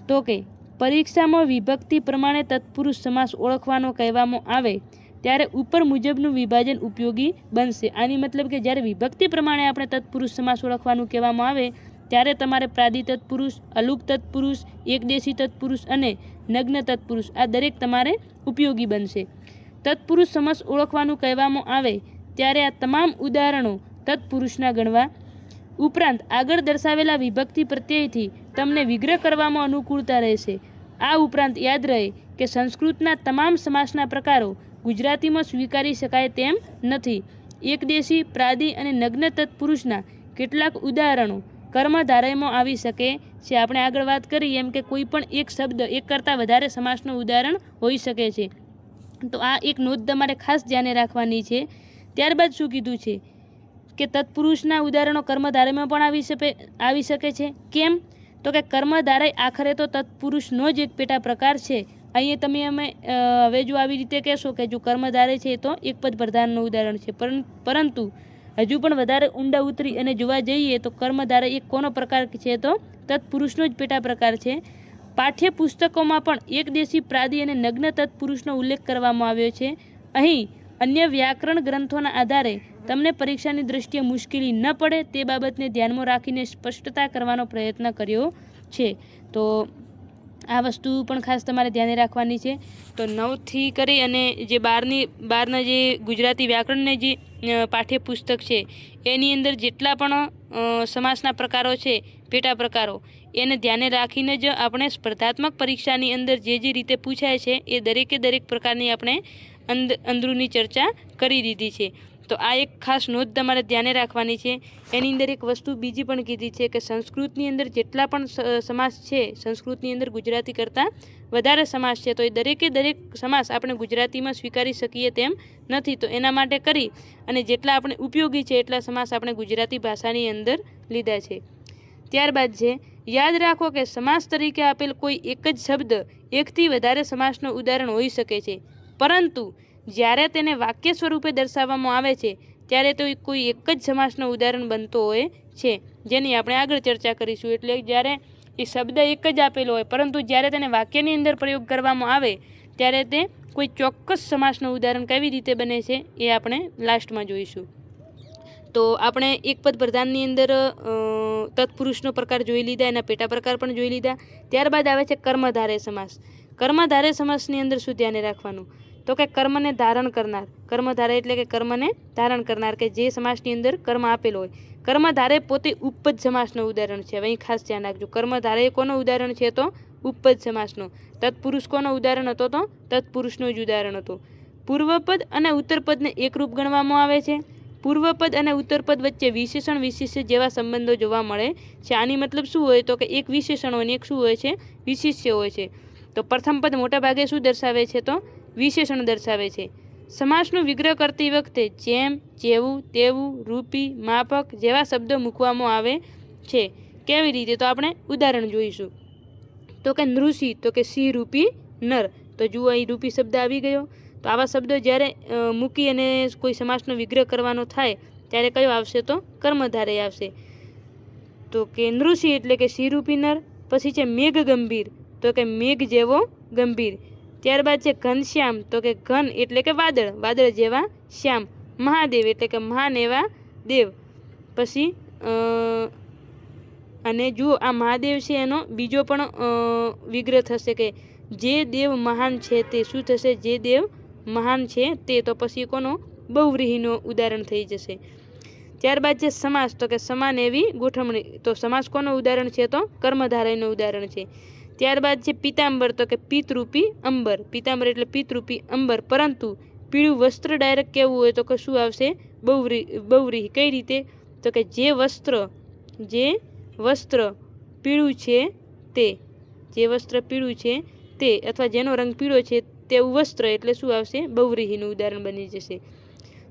તો કે પરીક્ષામાં વિભક્તિ પ્રમાણે તત્પુરુષ સમાસ ઓળખવાનો કહેવામાં આવે ત્યારે ઉપર મુજબનું વિભાજન ઉપયોગી બનશે. આની મતલબ કે જ્યારે વિભક્તિ પ્રમાણે આપણે તત્પુરુષ સમાસ ઓળખવાનું કહેવામાં આવે ત્યારે તમારે પ્રાદિ તત્પુરુષ, અલુગ તત્પુરુષ, એકદેશી તત્પુરુષ અને નગ્ન તત્પુરુષ આ દરેક તમારે ઉપયોગી બનશે. તત્પુરુષ સમાસ ઓળખવાનું કહેવામાં આવે ત્યારે આ તમામ ઉદાહરણો તત્પુરુષના ગણવા. ઉપરાંત આગળ દર્શાવેલા વિભક્તિ પ્રત્યયથી તમને વિગ્રહ કરવામાં અનુકૂળતા રહેશે. આ ઉપરાંત યાદ રહે કે સંસ્કૃતના તમામ સમાસના પ્રકારો ગુજરાતીમાં સ્વીકારી શકાય તેમ નથી. એકદેશી, પ્રાદિ અને નગ્ન તત્પુરુષના કેટલાક ઉદાહરણો કર્મધારયમાં આવી શકે છે. આપણે આગળ વાત કરી એમ કે કોઈ પણ એક શબ્દ એક કરતાં વધારે સમાસનું ઉદાહરણ હોઈ શકે છે. તો આ એક નોંધ તમારે ખાસ ધ્યાને રાખવાની છે. ત્યારબાદ શું કીધું છે કે તત્પુરુષના ઉદાહરણો કર્મધારયમાં પણ આવી શકે છે. કેમ? તો કે કર્મધારય આખરે તો તત્પુરુષનો જ એક પેટા પ્રકાર છે. અહીંયા તમે હવે જો આવી રીતે કહેશો કે જો કર્મધારય છે તો એક પદ પ્રધાનનું ઉદાહરણ છે, પરંતુ હજુ પણ વધારે ઊંડા ઉતરી અને જોવા જઈએ તો કર્મધારય એક કોનો પ્રકાર છે? તો તત્પુરુષનો જ પેટા પ્રકાર છે. પાઠ્યપુસ્તકોમાં પણ એકદેશી, પ્રાદિ અને નગ્ન તત્પુરુષનો ઉલ્લેખ કરવામાં આવ્યો છે. અહીં અન્ય વ્યાકરણ ગ્રંથોના આધારે તમને પરીક્ષાની દ્રષ્ટિએ મુશ્કેલી ન પડે તે બાબતને ધ્યાનમાં રાખીને સ્પષ્ટતા કરવાનો પ્રયત્ન કર્યો છે. તો આ વસ્તુ પણ ખાસ તમારે ધ્યાને રાખવાની છે. તો 9થી કરી અને જે 12ના જે ગુજરાતી વ્યાકરણને જે પાઠ્યપુસ્તક છે એની અંદર જેટલા પણ સમાસના પ્રકારો છે, પેટા પ્રકારો, એને ધ્યાને રાખીને જ આપણે સ્પર્ધાત્મક પરીક્ષાની અંદર જે રીતે પૂછાય છે એ દરેકે દરેક પ્રકારની આપણે અંદરૂની ચર્ચા કરી દીધી છે. તો આ એક ખાસ નોંધ તમારે ધ્યાને રાખવાની છે. એની અંદર એક વસ્તુ બીજી પણ કીધી છે કે સંસ્કૃતની અંદર જેટલા પણ સમાસ છે, સંસ્કૃતની અંદર ગુજરાતી કરતાં વધારે સમાસ છે, તો એ દરેકે દરેક સમાસ આપણે ગુજરાતીમાં સ્વીકારી શકીએ તેમ નથી. તો એના માટે કરી અને જેટલા આપણે ઉપયોગી છે એટલા સમાસ આપણે ગુજરાતી ભાષાની અંદર લીધા છે. ત્યારબાદ છે યાદ રાખો કે સમાસ તરીકે આપેલ કોઈ એક જ શબ્દ એકથી વધારે સમાસનું ઉદાહરણ હોઈ શકે છે, પરંતુ જ્યારે તેને વાક્ય સ્વરૂપે દર્શાવવામાં આવે છે ત્યારે તો કોઈ એક જ સમાસનું ઉદાહરણ બનતો હોય છે, જેની આપણે આગળ ચર્ચા કરીશું. એટલે જ્યારે એ શબ્દ એક જ આપેલો હોય પરંતુ જ્યારે તેને વાક્યની અંદર પ્રયોગ કરવામાં આવે ત્યારે તે કોઈ ચોક્કસ સમાસનું ઉદાહરણ કેવી રીતે બને છે એ આપણે લાસ્ટમાં જોઈશું. તો આપણે એક પદ પ્રધાનની અંદર તત્પુરુષનો પ્રકાર જોઈ લીધા, એના પેટા પ્રકાર પણ જોઈ લીધા. ત્યારબાદ આવે છે કર્મધારય સમાસ. કર્મધારય સમાસની અંદર શું ધ્યાને રાખવાનું? તો કે કર્મને ધારણ કરનાર. કર્મધારય એટલે કે કર્મને ધારણ કરનાર, કે જે સમાસની અંદર કર્મ આપેલો હોય. કર્મધારય પોતે ઉપપદ સમાસનું ઉદાહરણ છે. હવે અહીં ખાસ ધ્યાન રાખજો. કર્મધારય કોનો ઉદાહરણ છે? તો ઉપપદ સમાસનો. તત્પુરુષ કોનો ઉદાહરણ હતો? તો તત્પુરુષનું જ ઉદાહરણ હતું. પૂર્વપદ અને ઉત્તરપદને એકરૂપ ગણવામાં આવે છે. પૂર્વપદ અને ઉત્તરપદ વચ્ચે વિશેષણ વિશેષ્ય જેવા સંબંધો જોવા મળે છે. આની મતલબ શું હોય? તો કે એક વિશેષણ હોય ને એક શું હોય છે? વિશેષ્ય હોય છે. તો પ્રથમ પદ મોટા ભાગે શું દર્શાવે છે? તો વિશેષણ દર્શાવે છે. સમાસનું વિગ્રહ કરતી વખતે જેમ, જેવું, તેવું, રૂપી, માફક જેવા શબ્દો મૂકવામાં આવે છે. કેવી રીતે? તો આપણે ઉદાહરણ જોઈશું. તો કે નૃષિ, તો કે સિંહ રૂપી નર. તો જુઓ અહીં રૂપી શબ્દ આવી ગયો. તો આવા શબ્દો જ્યારે મૂકી અને કોઈ સમાસનો વિગ્રહ કરવાનો થાય ત્યારે કયો આવશે? તો કર્મધારય આવશે. તો કે નૃષિ એટલે કે શિરૂપી નર. પછી છે મેઘ ગંભીર, તો કે મેઘ જેવો ગંભીર. ત્યારબાદ છે ઘનશ્યામ, તો કે ઘન એટલે કે વાદળ, વાદળ જેવા શ્યામ. મહાદેવ એટલે કે મહાન એવા દેવ. પછી અને જુઓ આ મહાદેવ છે એનો બીજો પણ વિગ્રહ થશે કે જે દેવ મહાન છે તે. શું થશે? જે દેવ મહાન છે તે. તો પછી કોનો? બહુવ્રીહીનું ઉદાહરણ થઈ જશે. ત્યારબાદ છે સમાસ, તો કે સમાન એવી ગોઠવણી. તો સમાસ કોનું ઉદાહરણ છે? તો કર્મધારયનું ઉદાહરણ છે. ત્યારબાદ છે પીતાંબર, તો કે પિતરૂપી અંબર. પીતાંબર એટલે પિતરૂપી અંબર. પરંતુ પીળું વસ્ત્ર ડાયરેક્ટ કેવું હોય તો કે શું આવશે? બહુવ્રીહી. કઈ રીતે? તો કે જે વસ્ત્ર પીળું છે તે. જે વસ્ત્ર પીળું છે તે, અથવા જેનો રંગ પીળો છે તેવું વસ્ત્ર એટલે શું આવશે? બહુવ્રીહીનું ઉદાહરણ બની જશે.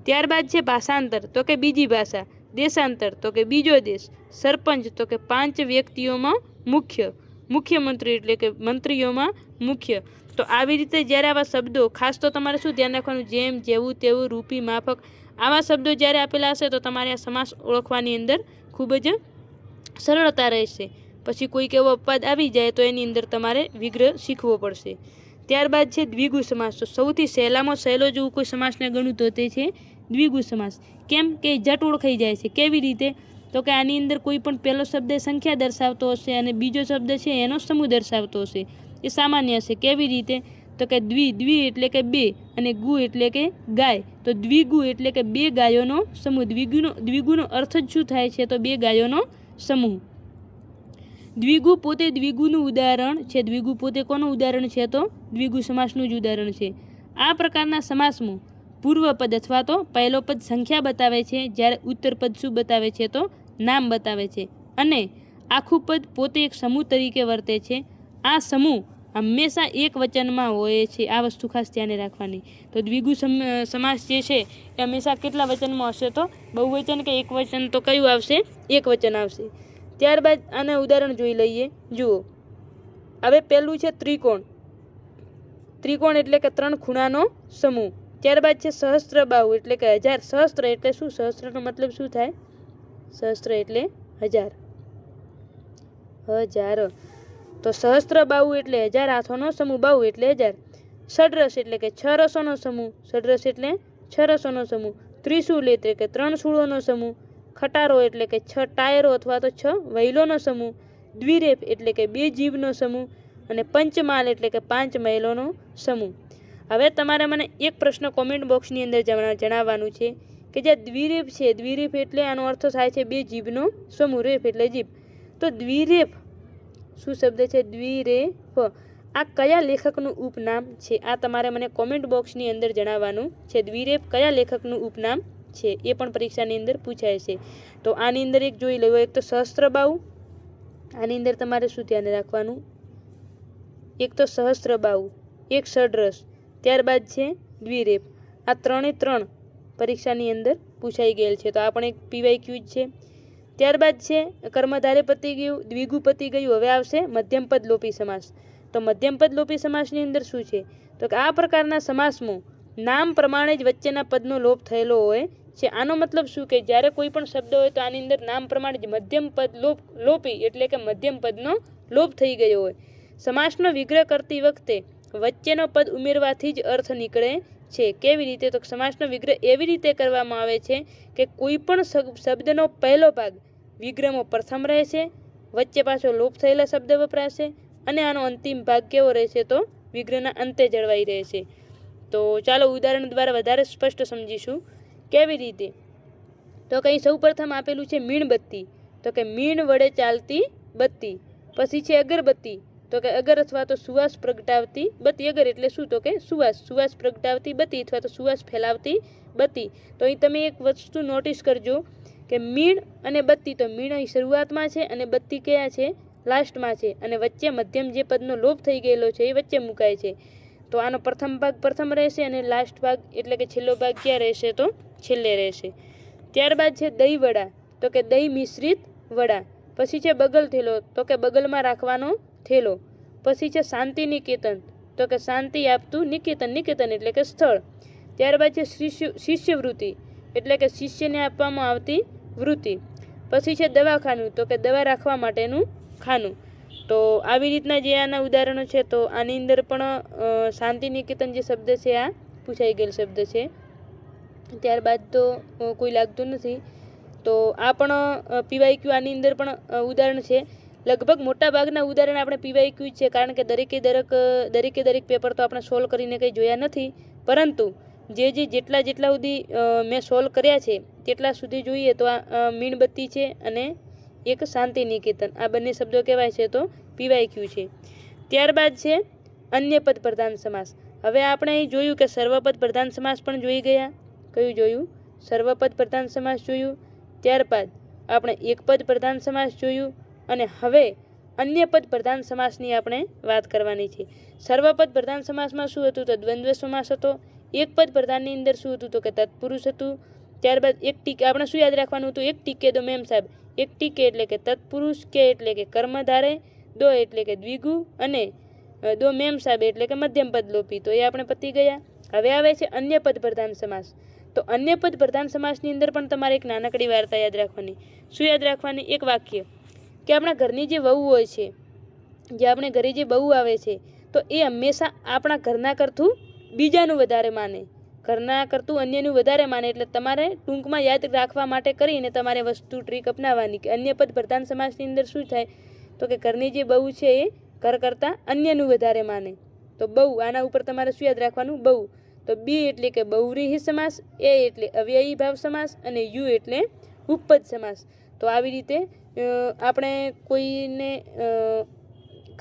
ત્યારબાદ છે ભાષાંતર, તો કે બીજી ભાષા. દેશાંતર, તો કે બીજો દેશ. સરપંચ, તો કે 5 વ્યક્તિઓમાં મુખ્ય. મુખ્યમંત્રી એટલે કે મંત્રીઓમાં મુખ્ય. તો આવી રીતે જ્યારે આવા શબ્દો, ખાસ તો તમારે શું ધ્યાન રાખવાનું? જેમ, જેવું, તેવું, રૂપી, માફક, આવા શબ્દો જ્યારે આપેલા હશે તો તમારે આ સમાસ ઓળખવાની અંદર ખૂબ જ સરળતા રહેશે. પછી કોઈક એવો અપવાદ આવી જાય તો એની અંદર તમારે વિગ્રહ શીખવો પડશે. ત્યારબાદ છે દ્વિગુ સમાસ. તો સૌથી સહેલામાં સહેલો જો કોઈ સમાસને ગણું તો તે છે દ્વિગુ સમાસ. કેમ કે જટ ઓળખાઈ જાય છે. કેવી રીતે? તો કે આની અંદર કોઈ પણ પહેલો શબ્દ સંખ્યા દર્શાવતો હશે અને બીજો શબ્દ છે એનો સમૂહ દર્શાવતો હશે. એ સામાન્ય હશે. કેવી રીતે? તો કે દ્વિ એટલે કે 2 અને ગુ એટલે કે ગાય. તો દ્વિગુ એટલે કે 2 ગાયોનો સમૂહ. દ્વિગુનો અર્થ જ શું થાય છે? તો 2 ગાયોનો સમૂહ. દ્વિગુ પોતે દ્વિગુનું ઉદાહરણ છે. દ્વિગુ પોતે કોનું ઉદાહરણ છે? તો દ્વિગુ સમાસનું જ ઉદાહરણ છે. આ પ્રકારના સમાસમાં પૂર્વ પદ અથવા તો પહેલો પદ સંખ્યા બતાવે છે, જ્યારે ઉત્તર પદ શું બતાવે છે? તો નામ બતાવે છે. અને આખું પદ પોતે એક સમૂહ તરીકે વર્તે છે. આ સમૂહ હંમેશા એક વચનમાં હોય છે. આ વસ્તુ ખાસ ધ્યાને રાખવાની. તો દ્વિગુ સમાસ જે છે એ હંમેશા કેટલા વચનમાં હશે? તો બહુવચન કે એક વચન? તો કયું આવશે? એક વચન આવશે. ત્યારબાદ આના ઉદાહરણ જોઈ લઈએ. જુઓ, હવે પહેલું છે ત્રિકોણ. ત્રિકોણ એટલે કે 3 ખૂણાનો સમૂહ. ત્યારબાદ છે સહસ્ત્રબાહુ એટલે કે 1000. સહસ્ત્ર એટલે શું? સહસ્ત્રનો મતલબ શું થાય? સહસ્ત્ર એટલે 1000. તો સહસ્ત્રબાહુ એટલે 1000 હાથોનો સમૂહ. બાહુ એટલે 1000. ષડરસ એટલે કે 6 રસોનો સમૂહ. ષડરસ એટલે 6 રસોનો સમૂહ. ત્રિશૂલ એટલે કે 3 શૂળોનો સમૂહ. ખટારો એટલે કે 6 ટાયરો અથવા તો 6 વૈલોનો સમૂહ. દ્વિરેફ એટલે કે 2 જીભનો સમૂહ. અને પંચમાલ એટલે કે 5 મહિલોનો સમૂહ. હવે તમારે મને એક પ્રશ્ન કોમેન્ટ બોક્સની અંદર જણાવવાનું છે કે જે દ્વિરેફ છે, દ્વિરેફ એટલે આનો અર્થ થાય છે 2 જીભનો સમૂહ. રેફ એટલે જીભ. તો દ્વિરેફ શું શબ્દ છે? દ્વિરેફ. આ કયા લેખકનું ઉપનામ છે? આ તમારે મને કોમેન્ટ બોક્સની અંદર જણાવવાનું છે. દ્વિરેફ કયા લેખકનું ઉપનામ છે? એ પણ પરીક્ષાની અંદર પૂછાય છે. તો આની અંદર એક જોઈ લેવો. એક તો સહસ્ત્રબાહુ. આની અંદર તમારે શું ધ્યાન રાખવાનું? એક તો સહસ્ત્રબાહુ, એક ષડરસ, ત્યારબાદ છે દ્વિરેફ. આ 3 પરીક્ષાની અંદર પૂછાઈ ગયેલ છે. તો આ પણ એક PYQ જ છે. ત્યારબાદ છે કર્મધારય પતી ગયું, દ્વિગુ પતી ગયું. હવે આવશે મધ્યમપદ લોપી સમાસ. તો મધ્યમપદ લોપી સમાસની અંદર શું છે? તો કે આ પ્રકારના સમાસમાં નામ પ્રમાણે જ વચ્ચેના પદનો લોપ થયેલો હોય છે. આનો મતલબ શું? કે જ્યારે કોઈ પણ શબ્દ હોય તો આની અંદર નામ પ્રમાણે જ મધ્યમ પદ લોપી એટલે કે મધ્યમ પદનો લોપ થઈ ગયો હોય. સમાસનો વિગ્રહ કરતી વખતે વચ્ચેનો પદ ઉમેરવાથી જ અર્થ નીકળે છે. કેવી રીતે? તો સમાસનો વિગ્રહ એવી રીતે કરવામાં આવે છે કે કોઈ પણ શબ્દનો પહેલો ભાગ વિગ્રહમાં પ્રથમ રહેશે, વચ્ચે પાછો લોપ થયેલા શબ્દ વપરાશે અને આનો અંતિમ ભાગ કેવો રહેશે? તો વિગ્રહના અંતે જળવાઈ રહેશે. તો ચાલો ઉદાહરણ દ્વારા વધારે સ્પષ્ટ સમજીશું. કેવી રીતે? તો કંઈ સૌ પ્રથમ આપેલું છે મીણબત્તી. તો કે મીણ વડે ચાલતી બત્તી. પછી છે અગરબત્તી. તો કે અગર અથવા તો સુવાસ પ્રગટાવતી બત્તી. અગર એટલે શું? તો કે સુવાસ. સુવાસ પ્રગટાવતી બત્તી અથવા તો સુવાસ ફેલાવતી બત્તી. તો અહીં તમે એક વસ્તુ નોટિસ કરજો કે મીણ અને બત્તી. તો મીણ અહીં શરૂઆતમાં છે અને બત્તી કયા છે? લાસ્ટમાં છે. અને વચ્ચે મધ્યમ જે પદનો લોપ થઈ ગયેલો છે એ વચ્ચે મુકાય છે. તો આનો પ્રથમ ભાગ પ્રથમ રહેશે અને લાસ્ટ ભાગ એટલે કે છેલ્લો ભાગ ક્યાં રહેશે? તો છેલ્લે રહેશે. ત્યારબાદ છે દહીં વડા. તો કે દહીં મિશ્રિત વડા. પછી છે બગલ થેલો. તો કે બગલમાં રાખવાનો થેલો. પછી છે શાંતિ નિકેતન. તો કે શાંતિ આપતું નિકેતન, નિકેતન એટલે કે સ્થળ. ત્યારબાદ છે શિષ્યવૃત્તિ એટલે કે શિષ્યને આપવામાં આવતી વૃત્તિ. પછી છે દવાખાનું, તો કે દવા રાખવા માટેનું ખાનું. તો આવી રીતના જે આના ઉદાહરણો છે, તો આની અંદર પણ શાંતિ નિકેતન જે શબ્દ છે આ પૂછાઈ ગયેલ શબ્દ છે. ત્યારબાદ તો કોઈ લાગતું નથી. તો આ પણ PYQ આની અંદર પણ ઉદાહરણ છે. લગભગ મોટા ભાગના ઉદાહરણ આપણે PYQ જ છે, કારણ કે દરેક પેપર તો આપણે સોલ્વ કરીને કંઈ જોયા નથી. પરંતુ જેટલા સુધી મેં સોલ્વ કર્યા છે તેટલા સુધી જોઈએ તો આ મીણબત્તી છે અને એક શાંતિ નિકેતન, આ બંને શબ્દો કહેવાય છે તો PYQ છે. ત્યારબાદ છે અન્ય પદ પ્રધાન સમાસ. હવે આપણે અહીં જોયું કે સર્વપદ પ્રધાન સમાસ પણ જોઈ ગયા. કયું જોયું? સર્વપદ પ્રધાન સમાસ જોયું. ત્યારબાદ આપણે એક પદ પ્રધાન સમાસ જોયું અને હવે અન્ય પદ પ્રધાન સમાસની આપણે વાત કરવાની છે. સર્વપદ પ્રધાન સમાસમાં શું હતું? તો દ્વંદ્વ સમાસ હતો. એક પદ પ્રધાનની અંદર શું હતું? તો કે તત્પુરુષ હતું. ત્યારબાદ એક ટીકે આપણે શું યાદ રાખવાનું હતું? એક ટીકે દો મેમ સાહેબ. એક ટીકે એટલે કે તત્પુરુષ, કે એટલે કે કર્મધારે, દો એટલે કે દ્વિગુ અને દો મેમ સાહેબ એટલે કે મધ્યમ પદ લોપી. તો એ આપણે પતી ગયા. હવે આવે છે અન્ય પદ પ્રધાન સમાસ. તો અન્ય પદ પ્રધાન સમાસની અંદર પણ તમારે એક નાનકડી વાર્તા યાદ રાખવાની. શું યાદ રાખવાની? એક વાક્ય કે આપણા ઘરની જે વહુ હોય છે, જે આપણે ઘરે જે બહુ આવે છે, તો એ હંમેશા આપણા ઘરના કરતું બીજાનું વધારે માને, ઘરના કરતું અન્યનું વધારે માને. એટલે તમારે ટૂંકમાં યાદ રાખવા માટે કરીને તમારે વસ્તુ ટ્રીક અપનાવવાની કે અન્ય પદ પ્રધાન સમાસની અંદર શું થાય? તો કે ઘરની જે બહુ છે એ ઘર કરતાં અન્યનું વધારે માને. તો બહુ, આના ઉપર તમારે શું યાદ રાખવાનું? બહુ. તો બી એટલે કે બહુવ્રીહી સમાસ, એ એટલે અવ્યયી ભાવ સમાસ અને યુ એટલે ઉપપદ સમાસ. તો આવી રીતે આપણે કોઈને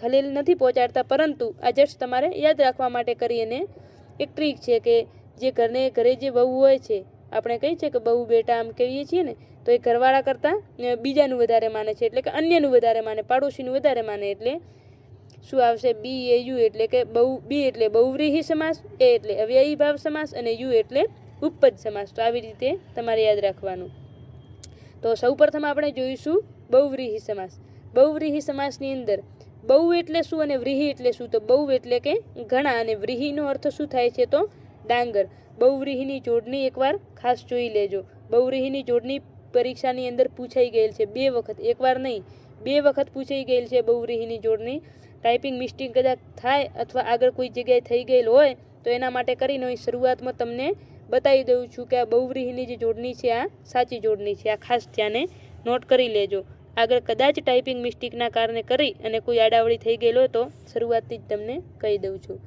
ખલેલ નથી પહોંચાડતા, પરંતુ આ જસ્ટ તમારે યાદ રાખવા માટે કરીને એક ટ્રીક છે કે જે ઘરે જે બહુ હોય છે, આપણે કહીએ છીએ કે બહુ બેટા આમ કહીએ છીએ ને, તો એ ઘરવાળા કરતાં બીજાનું વધારે માને છે, એટલે કે અન્યનું વધારે માને, પાડોશીનું વધારે માને. એટલે શું આવશે? બી એ યુ એટલે કે બી એટલે બહુવ્રીહી સમાસ, એ એટલે અવ્યયી ભાવ સમાસ અને યુ એટલે ઉપપદ સમાસ. તો આવી રીતે તમારે યાદ રાખવાનું. તો સૌપ્રથમ આપણે જોઈશું બહુવ્રીહી સમાસ. બહુવ્રીહી સમાસની અંદર બહુ એટલે શું અને વ્રીહી એટલે શું? તો બહુ એટલે કે ઘણા અને વ્રીહીનો અર્થ શું થાય છે? તો ડાંગર. બહુવ્રીહીની જોડણી એકવાર ખાસ જોઈ લેજો. બહુવ્રીહીની જોડણી પરીક્ષાની અંદર પૂછાઈ ગયેલ છે 2 વખત, એકવાર નહીં 2 વખત પૂછાઈ ગયેલ છે બહુવ્રીહીની જોડણી. ટાઈપિંગ મિસ્ટેક કદાચ થાય અથવા આગળ કોઈ જગ્યાએ થઈ ગયેલ હોય તો એના માટે કરીને હું શરૂઆતમાં તમને બતાવી દઉં છું કે આ બહુવ્રીહીની જે જોડણી છે આ સાચી જોડણી છે. આ ખાસ ધ્યાને નોટ કરી લેજો. આગળ કદાચ ટાઈપિંગ મિસ્ટેકના કારણે કરી અને કોઈ આડાવડી થઈ ગયેલો હોય તો શરૂઆતથી જ તમને કહી દઉં છું.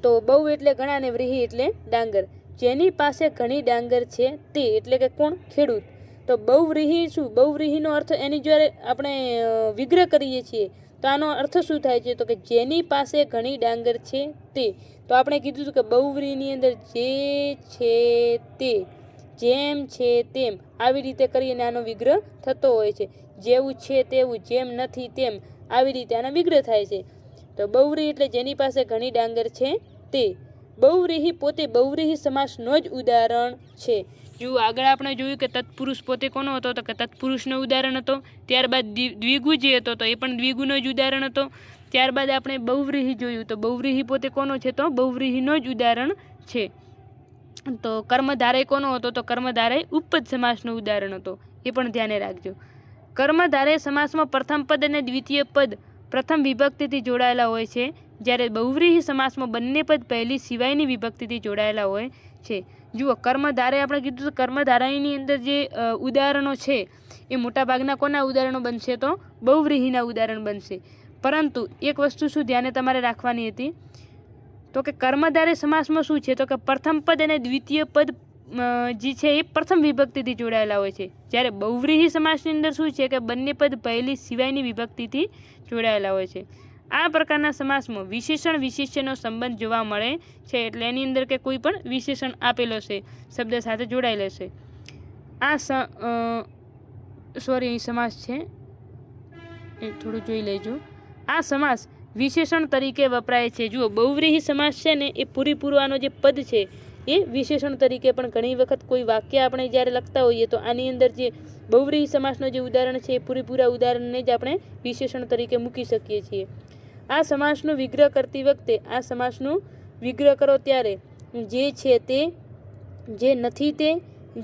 તો બહુ એટલે ઘણા અને વ્રીહી એટલે ડાંગર. જેની પાસે ઘણી ડાંગર છે તે એટલે કે કોણ? ખેડૂત. તો બહુવ્રીહી શું? બહુવ્રીહીનો અર્થ એની જ્યારે આપણે વિગ્રહ કરીએ છીએ તો આનો અર્થ શું થાય છે? તો કે જેની પાસે ઘણી ડાંગર છે તે. તો આપણે કીધું હતું કે બહુવ્રીહીની અંદર જે છે તે, જેમ છે તેમ, આવી રીતે કરીને આનો વિગ્રહ થતો હોય છે. જેવું છે તેવું, જેમ નથી તેમ, આવી રીતે આનો વિગ્રહ થાય છે. તો બહુવ્રીહી એટલે જેની પાસે ઘણી ડાંગર છે તે. બહુવ્રીહી પોતે બહુવ્રીહી સમાસનો જ ઉદાહરણ છે. જો આગળ આપણે જોયું કે તત્પુરુષ પોતે કોનો હતો? તો કે તત્પુરુષનો ઉદાહરણ હતો. ત્યારબાદ દ્વિગુ જે હતો તો એ પણ દ્વિગુનો જ ઉદાહરણ હતો. ત્યારબાદ આપણે બહુવ્રીહી જોયું તો બહુવ્રીહી પોતે કોનો છે? તો બહુવ્રીહીનો જ ઉદાહરણ છે. તો કર્મધારય કોનો હતો? તો કર્મધારય ઉપપદ સમાસનું ઉદાહરણ હતો. એ પણ ધ્યાને રાખજો. કર્મધારય સમાસમાં પ્રથમ પદ અને દ્વિતીય પદ પ્રથમ વિભક્તિથી જોડાયેલા હોય છે, જ્યારે બહુવ્રીહી સમાસમાં બંને પદ પહેલી સિવાયની વિભક્તિથી જોડાયેલા હોય છે. જુઓ, કર્મધારય આપણે કીધું તો કર્મધારયની અંદર જે ઉદાહરણો છે એ મોટાભાગના કોના ઉદાહરણો બનશે? તો બહુવ્રીહીના ઉદાહરણ બનશે. પરંતુ એક વસ્તુ શું ધ્યાને તમારે રાખવાની હતી? તો કે કર્મધારય સમાસમાં શું છે? તો કે પ્રથમ પદ અને દ્વિતીય પદ જે છે એ પ્રથમ વિભક્તિથી જોડાયેલા હોય છે, જ્યારે બહુવ્રીહી સમાસની અંદર શું છે કે બંને પદ પહેલી સિવાયની વિભક્તિથી જોડાયેલા હોય છે. આ પ્રકારના સમાસમાં વિશેષણ વિશેષ્યનો સંબંધ જોવા મળે છે. એટલે એની અંદર કે કોઈ પણ વિશેષણ આપેલો છે, શબ્દ સાથે જોડાયેલો છે. આ અહીં સમાસ છે, એ થોડું જોઈ લેજો. આ સમાસ વિશેષણ તરીકે વપરાય છે. જુઓ, બહુવ્રીહી સમાસ છે ને એ પૂરેપૂરો જે પદ છે એ વિશેષણ તરીકે પણ ઘણી વખત કોઈ વાક્ય આપણે જ્યારે લખતા હોઈએ તો આની અંદર જે બહુવ્રીહી સમાસનો જે ઉદાહરણ છે એ પૂરેપૂરા ઉદાહરણને જ આપણે વિશેષણ તરીકે મૂકી શકીએ છીએ. આ સમાસનું વિગ્રહ કરતી વખતે આ સમાસનું વિગ્રહ કરો ત્યારે જે છે તે, જે નથી તે,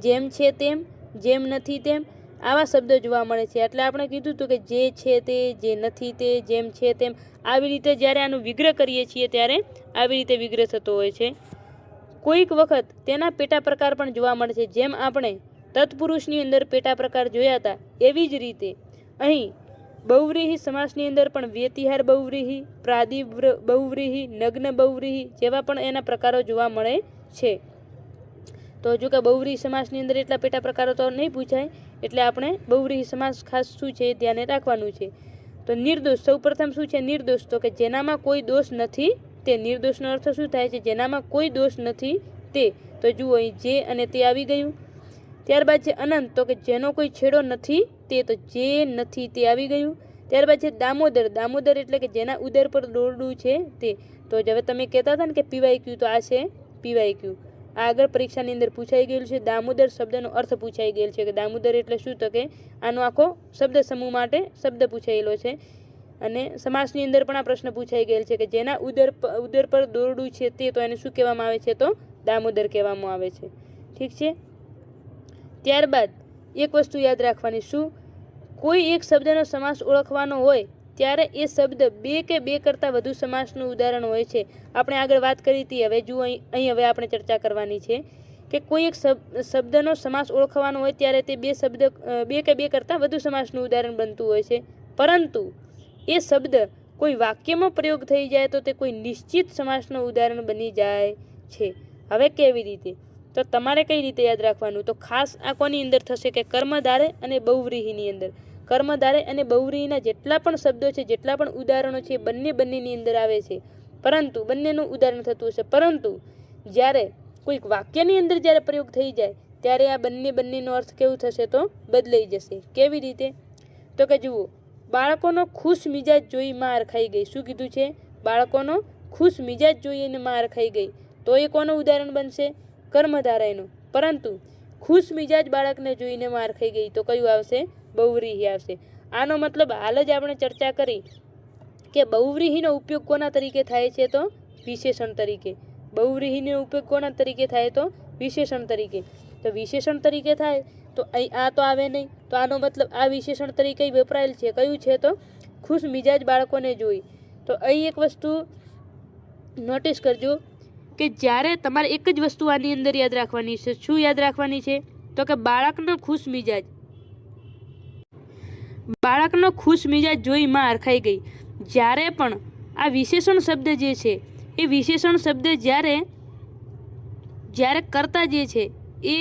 જેમ છે તેમ, જેમ નથી તેમ આવા શબ્દો જોવા મળે છે. એટલે આપણે કીધું હતું કે જે છે તે, જે નથી તે, જેમ છે તેમ આવી રીતે જ્યારે આનું વિગ્રહ કરીએ છીએ ત્યારે આવી રીતે વિગ્રહ થતો હોય છે. કોઈક વખત તેના પેટા પ્રકાર પણ જોવા મળે છે. જેમ આપણે તત્પુરુષની અંદર પેટા પ્રકાર જોયા હતા એવી જ રીતે અહીં બહુવ્રીહી સમાસની અંદર પણ વ્યતિહાર બહુવ્રીહી, પ્રાદિપ બહુવ્રીહી, નગ્ન બહુવ્રીહી જેવા પણ એના પ્રકારો જોવા મળે છે. તો જો કે બહુવ્રીહી સમાસની અંદર એટલા પેટા પ્રકારો તો નહીં પૂછાય, એટલે આપણે બહુવ્રીહી સમાસ ખાસ શું છે એ ધ્યાને રાખવાનું છે. તો નિર્દોષ સૌપ્રથમ શું છે? નિર્દોષ, તો કે જેનામાં કોઈ દોષ નથી તે. નિર્દોષનો અર્થ શું થાય છે? જેનામાં કોઈ દોષ નથી તે. તો જુઓ અહીં જે અને તે આવી ગયું. ત્યારબાદ છે અનંત, તો કે જેનો કોઈ છેડો નથી તે. તો જે નથી તે આવી ગયું. ત્યારબાદ છે દામોદર. દામોદર એટલે કે જેના ઉદર પર દોરડું છે તે. તો હવે તમે કહેતા હતા ને કે પીવાયક્યુ, તો આ છે પીવાયક્યુ. આ આગળ પરીક્ષાની અંદર પૂછાઈ ગયેલું છે. દામોદર શબ્દનો અર્થ પૂછાઈ ગયેલ છે કે દામોદર એટલે શું? તો કે આનો આખો શબ્દ સમૂહ માટે શબ્દ પૂછાયેલો છે. અને સમાસની અંદર પણ આ પ્રશ્ન પૂછાઈ ગયેલ છે કે જેના ઉદર પર દોરડું છે તે. તો એને શું કહેવામાં આવે છે? તો દામોદર કહેવામાં આવે છે. ઠીક છે. ત્યારબાદ એક વસ્તુ યાદ રાખવાની, શું? કોઈ એક શબ્દનો સમાસ ઓળખવાનો હોય ત્યારે એ શબ્દ બે કે બે કરતાં વધુ સમાસનું ઉદાહરણ હોય છે. આપણે આગળ વાત કરી હતી. હવે જુઓ અહીં હવે આપણે ચર્ચા કરવાની છે કે કોઈ એક શબ્દનો સમાસ ઓળખવાનો હોય ત્યારે તે બે કે બે કરતાં વધુ સમાસનું ઉદાહરણ બનતું હોય છે. પરંતુ એ શબ્દ કોઈ વાક્યમાં પ્રયોગ થઈ જાય તો તે કોઈ નિશ્ચિત સમાસનું ઉદાહરણ બની જાય છે. હવે કેવી રીતે? તો તમારે કઈ રીતે યાદ રાખવાનું? તો ખાસ આ કોની અંદર થશે કે કર્મધારે અને બહુવ્રીહીની અંદર. કર્મધારે અને બહુવ્રીહીના જેટલા પણ શબ્દો છે, જેટલા પણ ઉદાહરણો છે, બંનેની અંદર આવે છે. પરંતુ બંનેનું ઉદાહરણ થતું હશે. પરંતુ જ્યારે કોઈક વાક્યની અંદર જ્યારે પ્રયોગ થઈ જાય ત્યારે આ બંનેનો અર્થ કેવું થશે? તો બદલાઈ જશે. કેવી રીતે? તો કે જુઓ, બાળકોનો ખુશ મિજાજ જોઈ માં હરખાઈ ગઈ. શું કીધું છે? બાળકોનો ખુશ મિજાજ જોઈને માં હરખાઈ ગઈ. તો એ કોનું ઉદાહરણ બનશે? કર્મધારયનું. પરંતુ ખુશ મિજાજ બાળકને જોઈને માં હરખાઈ ગઈ, તો કયું આવશે? બહુવ્રીહી આવશે. આનો મતલબ હાલ જ આપણે ચર્ચા કરી કે બહુવ્રીહીનો ઉપયોગ કોના તરીકે થાય છે? તો વિશેષણ તરીકે. બહુવ્રીહીનો ઉપયોગ કોના તરીકે થાય? તો વિશેષણ તરીકે. તો વિશેષણ તરીકે થાય તો અહીં આ તો આવે નહીં. તો આનો મતલબ આ વિશેષણ તરીકે વપરાયેલ છે. કયું છે? તો ખુશ મિજાજ બાળકોને જોઈ. તો અહીં એક વસ્તુ નોટિસ કરજો કે જ્યારે તમારે એક જ વસ્તુ આની અંદર યાદ રાખવાની છે. શું યાદ રાખવાની છે? તો કે બાળકનો ખુશ મિજાજ જોઈ માં હરખાઈ ગઈ. જ્યારે પણ આ વિશેષણ શબ્દ જે છે એ વિશેષણ શબ્દ જ્યારે કર્તા જે છે એ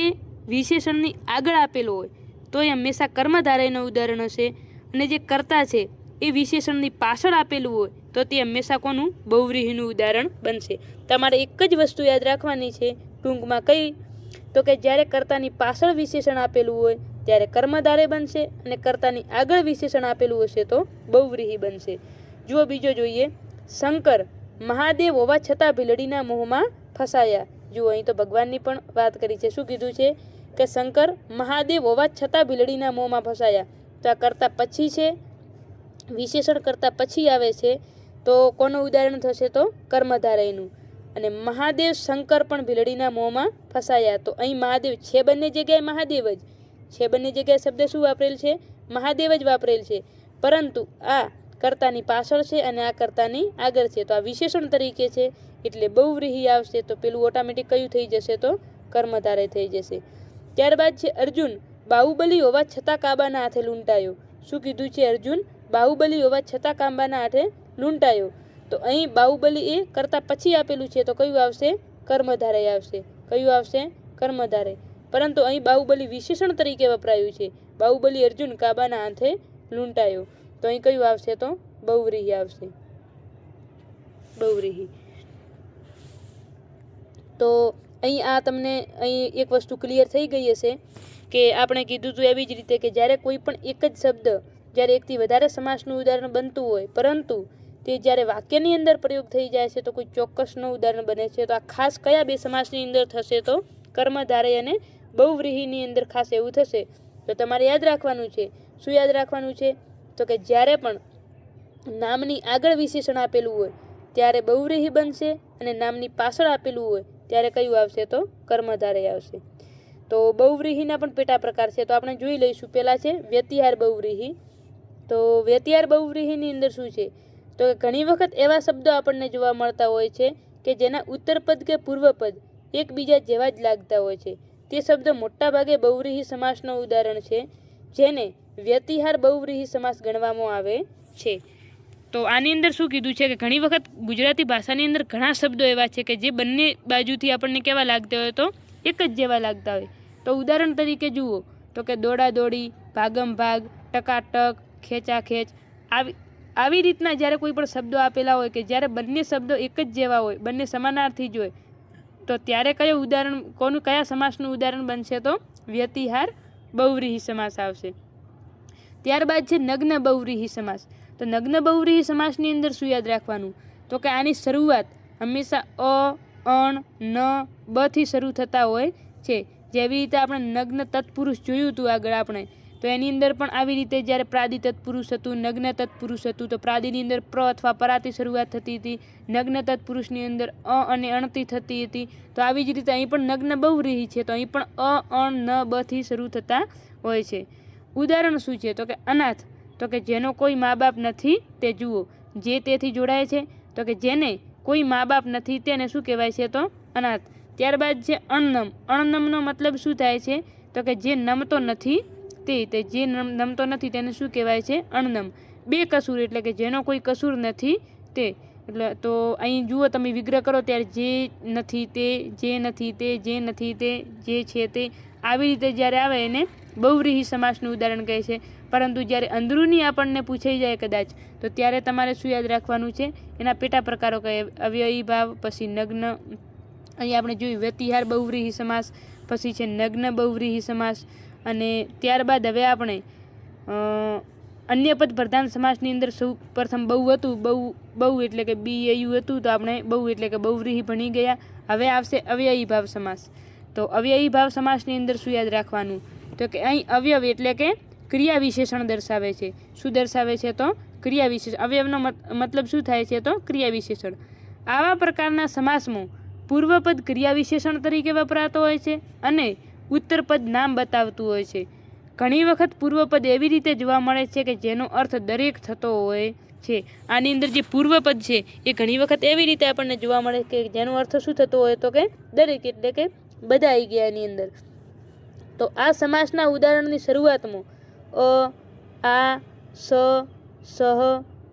વિશેષણની આગળ આપેલો હોય તો એ હંમેશા કર્મધારયનું ઉદાહરણ હશે. અને જે કર્તા છે એ વિશેષણની પાછળ આપેલું હોય તો તે હંમેશા કોનું? બહુવ્રીહીનું ઉદાહરણ બનશે. તમારે એક જ વસ્તુ યાદ રાખવાની છે ટૂંકમાં. કઈ? તો કે જ્યારે કર્તાની પાછળ વિશેષણ આપેલું હોય ત્યારે કર્મધારય બનશે અને કર્તાની આગળ વિશેષણ આપેલું હશે તો બહુવ્રીહી બનશે. જુઓ બીજો જોઈએ. શંકર મહાદેવ હોવા છતાં ભીલડીના મોહમાં ફસાયા. જુઓ અહીં તો ભગવાનની પણ વાત કરી છે. શું કીધું છે? કે શંકર મહાદેવ હોવા છતાં ભીલડીના મોહમાં ફસાયા. તો આ કરતા પછી છે, વિશેષણ કરતા પછી આવે છે. તો કોનું ઉદાહરણ થશે? તો કર્મધારયનું. અને મહાદેવ શંકર પણ ભીલડીના મોહમાં ફસાયા. તો અહીં મહાદેવ છે, બંને જગ્યાએ મહાદેવ જ છે. બંને જગ્યાએ શબ્દ શું વાપરેલ છે? મહાદેવ જ વાપરેલ છે. પરંતુ આ કર્તાની પાછળ છે અને આ કર્તાની આગળ છે. તો આ વિશેષણ તરીકે છે એટલે બહુવ્રીહી આવશે. તો પેલું ઓટોમેટિક કયું થઈ જશે? તો કર્મધારય થઈ જશે. ત્યારબાદ છે અર્જુન બાહુબલી હોવા છતાં કાબાના હાથે લૂંટાયો. શું કીધું છે? અર્જુન બાહુબલી હોવા છતાં કાબાના હાથે લૂંટાયો. તો અહીં બાહુબલી એ કરતા પછી આપેલું છે તો કયું આવશે? કર્મધારય આવશે. કયું આવશે? કર્મધારય. પરંતુ અહીં બાહુબલી વિશેષણ તરીકે વપરાયું છે. બાહુબલી અર્જુન કાબાના હાથે લૂંટાયો. તો અહીં કયું આવશે? તો બહુવ્રીહી આવશે. બહુવ્રીહી. તો અહીં આ તમને અહીં એક વસ્તુ ક્લિયર થઈ ગઈ હશે કે આપણે કીધું હતું એવી જ રીતે કે જ્યારે કોઈ પણ એક જ શબ્દ જ્યારે એકથી વધારે સમાસનું ઉદાહરણ બનતું હોય પરંતુ તે જ્યારે વાક્યની અંદર પ્રયોગ થઈ જાય છે તો કોઈ ચોક્કસનું ઉદાહરણ બને છે. તો આ ખાસ કયા બે સમાસની અંદર થશે? તો કર્મધારય અને બહુવ્રીહીની અંદર ખાસ એવું થશે. તો તમારે યાદ રાખવાનું છે. શું યાદ રાખવાનું છે? તો કે જ્યારે પણ નામની આગળ વિશેષણ આપેલું હોય ત્યારે બહુવ્રીહી બનશે, અને નામની પાછળ આપેલું હોય ત્યારે કયું આવશે? તો કર્મધારય આવશે. તો બહુવ્રીહીના પણ પેટા પ્રકાર છે, તો આપણે જોઈ લઈશું. પહેલાં છે વ્યતિહાર બહુવ્રીહી. તો વ્યતિહાર બહુવ્રીહીની અંદર શું છે? તો ઘણી વખત એવા શબ્દો આપણને જોવા મળતા હોય છે કે જેના ઉત્તરપદ કે પૂર્વપદ એકબીજા જેવા જ લાગતા હોય છે. તે શબ્દ મોટાભાગે બહુવ્રીહી સમાસનું ઉદાહરણ છે, જેને વ્યતિહાર બહુવ્રીહી સમાસ ગણવામાં આવે છે. તો આની અંદર શું કીધું છે કે ઘણી વખત ગુજરાતી ભાષાની અંદર ઘણા શબ્દો એવા છે કે જે બંને બાજુથી આપણને કેવા લાગતા હોય? તો એક જ જેવા લાગતા હોય. તો ઉદાહરણ તરીકે જુઓ તો કે દોડાદોડી, ભાગમ ભાગ, ટકાટક, ખેંચાખેંચ, આવી રીતના જ્યારે કોઈ પણ શબ્દો આપેલા હોય કે જ્યારે બંને શબ્દો એક જ જેવા હોય, બંને સમાનાર્થી જ હોય, તો ત્યારે કયું ઉદાહરણ, કયા સમાસનું ઉદાહરણ બનશે? તો વ્યતિહાર બહુવ્રીહી સમાસ આવશે. ત્યારબાદ છે નગ્ન બહુવ્રીહી સમાસ. તો નગ્ન બહુવ્રીહી સમાસની અંદર શું યાદ રાખવાનું? તો કે આની શરૂઆત હંમેશા અ, અણ, ન, બ થી શરૂ થતા હોય છે. જેવી રીતે આપણે નગ્ન તત્પુરુષ જોયું હતું આગળ આપણે, તો એની અંદર પણ આવી રીતે જ્યારે પ્રાદિ તત્પુરુષ હતું, નગ્ન તત્પુરુષ હતું, તો પ્રાદિની અંદર પ્ર અથવા પરાથી શરૂઆત થતી હતી, નગ્ન તત્પુરુષની અંદર અ અને અણથી થતી હતી. તો આવી જ રીતે અહીં પણ નગ્ન બહુવ્રીહી છે, તો અહીં પણ અ, અણ, ન, બ થી શરૂ થતા હોય છે. ઉદાહરણ શું છે? તો કે અનાથ, તો કે જેનો કોઈ મા બાપ નથી તે જુઓ. જે તેથી જોડાય છે, તો કે જેને કોઈ મા બાપ નથી તેને શું કહેવાય છે? તો અનાથ. ત્યારબાદ છે અણનમ. અણનમનો મતલબ શું થાય છે? તો કે જે નમતો નથી તે જે નમતો નથી તેને શું કહેવાય છે? અણનમ. બેકસૂર એટલે કે જેનો કોઈ કસૂર નથી તે. એટલે તો અહીં જુઓ તમે વિગ્રહ કરો ત્યારે જે નથી તે, જે નથી તે, જે નથી તે, જે છે તે, આવી રીતે જ્યારે આવે એને બહુવ્રીહી સમાસનું ઉદાહરણ કહે છે. પરંતુ જ્યારે અંદરૂની આપણને પૂછાઈ જાય કદાચ, તો ત્યારે તમારે શું યાદ રાખવાનું છે? એના પેટા પ્રકારો કહે અવ્યયી ભાવ, પછી નગ્ન, અહીં આપણે જોયું વ્યતિહાર બહુવ્રીહી સમાસ, પછી છે નગ્ન બહુવ્રીહી સમાસ, અને ત્યારબાદ હવે આપણે અન્ય પદ પ્રધાન સમાસની અંદર સૌ પ્રથમ બહુ હતું, બહુ એટલે કે બીયુ હતું, તો આપણે બહુ એટલે કે બહુવ્રીહી ભણી ગયા. હવે આવશે અવ્યયી ભાવ સમાસ. તો અવ્યયી ભાવ સમાસની અંદર શું યાદ રાખવાનું? તો કે અહીં અવયવ એટલે કે ક્રિયા વિશેષણ દર્શાવે છે. શું દર્શાવે છે? તો ક્રિયા વિશેષણ. અવયવનો મતલબ શું થાય છે? તો ક્રિયા વિશેષણ. આવા પ્રકારના સમાસમાં પૂર્વપદ ક્રિયા વિશેષણ તરીકે વપરાતો હોય છે અને ઉત્તરપદ નામ બતાવતું હોય છે. ઘણી વખત પૂર્વપદ એવી રીતે જોવા મળે છે કે જેનો અર્થ દરેક થતો હોય છે. આની અંદર જે પૂર્વપદ છે એ ઘણી વખત એવી રીતે આપણને જોવા મળે કે જેનો અર્થ શું થતો હોય? તો કે દરેક એટલે કે બધા આવી ગયા એની અંદર. તો આ સમાસના ઉદાહરણની શરૂઆતમાં અ, આ, સ, સહ,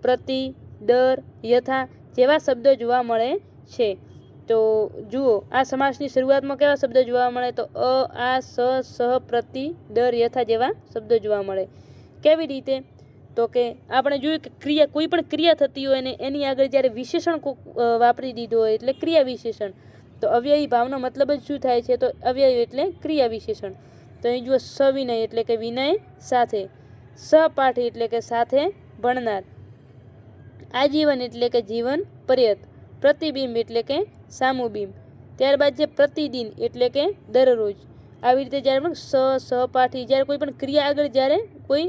પ્રતિ, દર, યથા જેવા શબ્દો જોવા મળે છે. તો જુઓ આ સમાસની શરૂઆતમાં કેવા શબ્દો જોવા મળે? તો અ, આ, સ, સહ, પ્રતિ, દર, યથા જેવા શબ્દો જોવા મળે. કેવી રીતે? તો કે આપણે જોયું કે ક્રિયા, કોઈ પણ ક્રિયા થતી હોય ને એની આગળ જ્યારે વિશેષણ વાપરી દીધો હોય એટલે ક્રિયા વિશેષણ. તો અવ્યયી ભાવનો મતલબ જ શું થાય છે? તો અવ્યય એટલે ક્રિયા વિશેષણ. તો અહીં જુઓ સવિનય એટલે કે વિનય સાથે, સહપાઠી એટલે કે સાથે ભણનાર, આજીવન એટલે કે જીવન પર્યત, પ્રતિબિંબ એટલે કે સામું બિંબ. ત્યારબાદ છે પ્રતિદિન એટલે કે દરરોજ. આવી રીતે જ્યારે પણ સહપાઠી, જ્યારે કોઈ પણ ક્રિયા આગળ જ્યારે કોઈ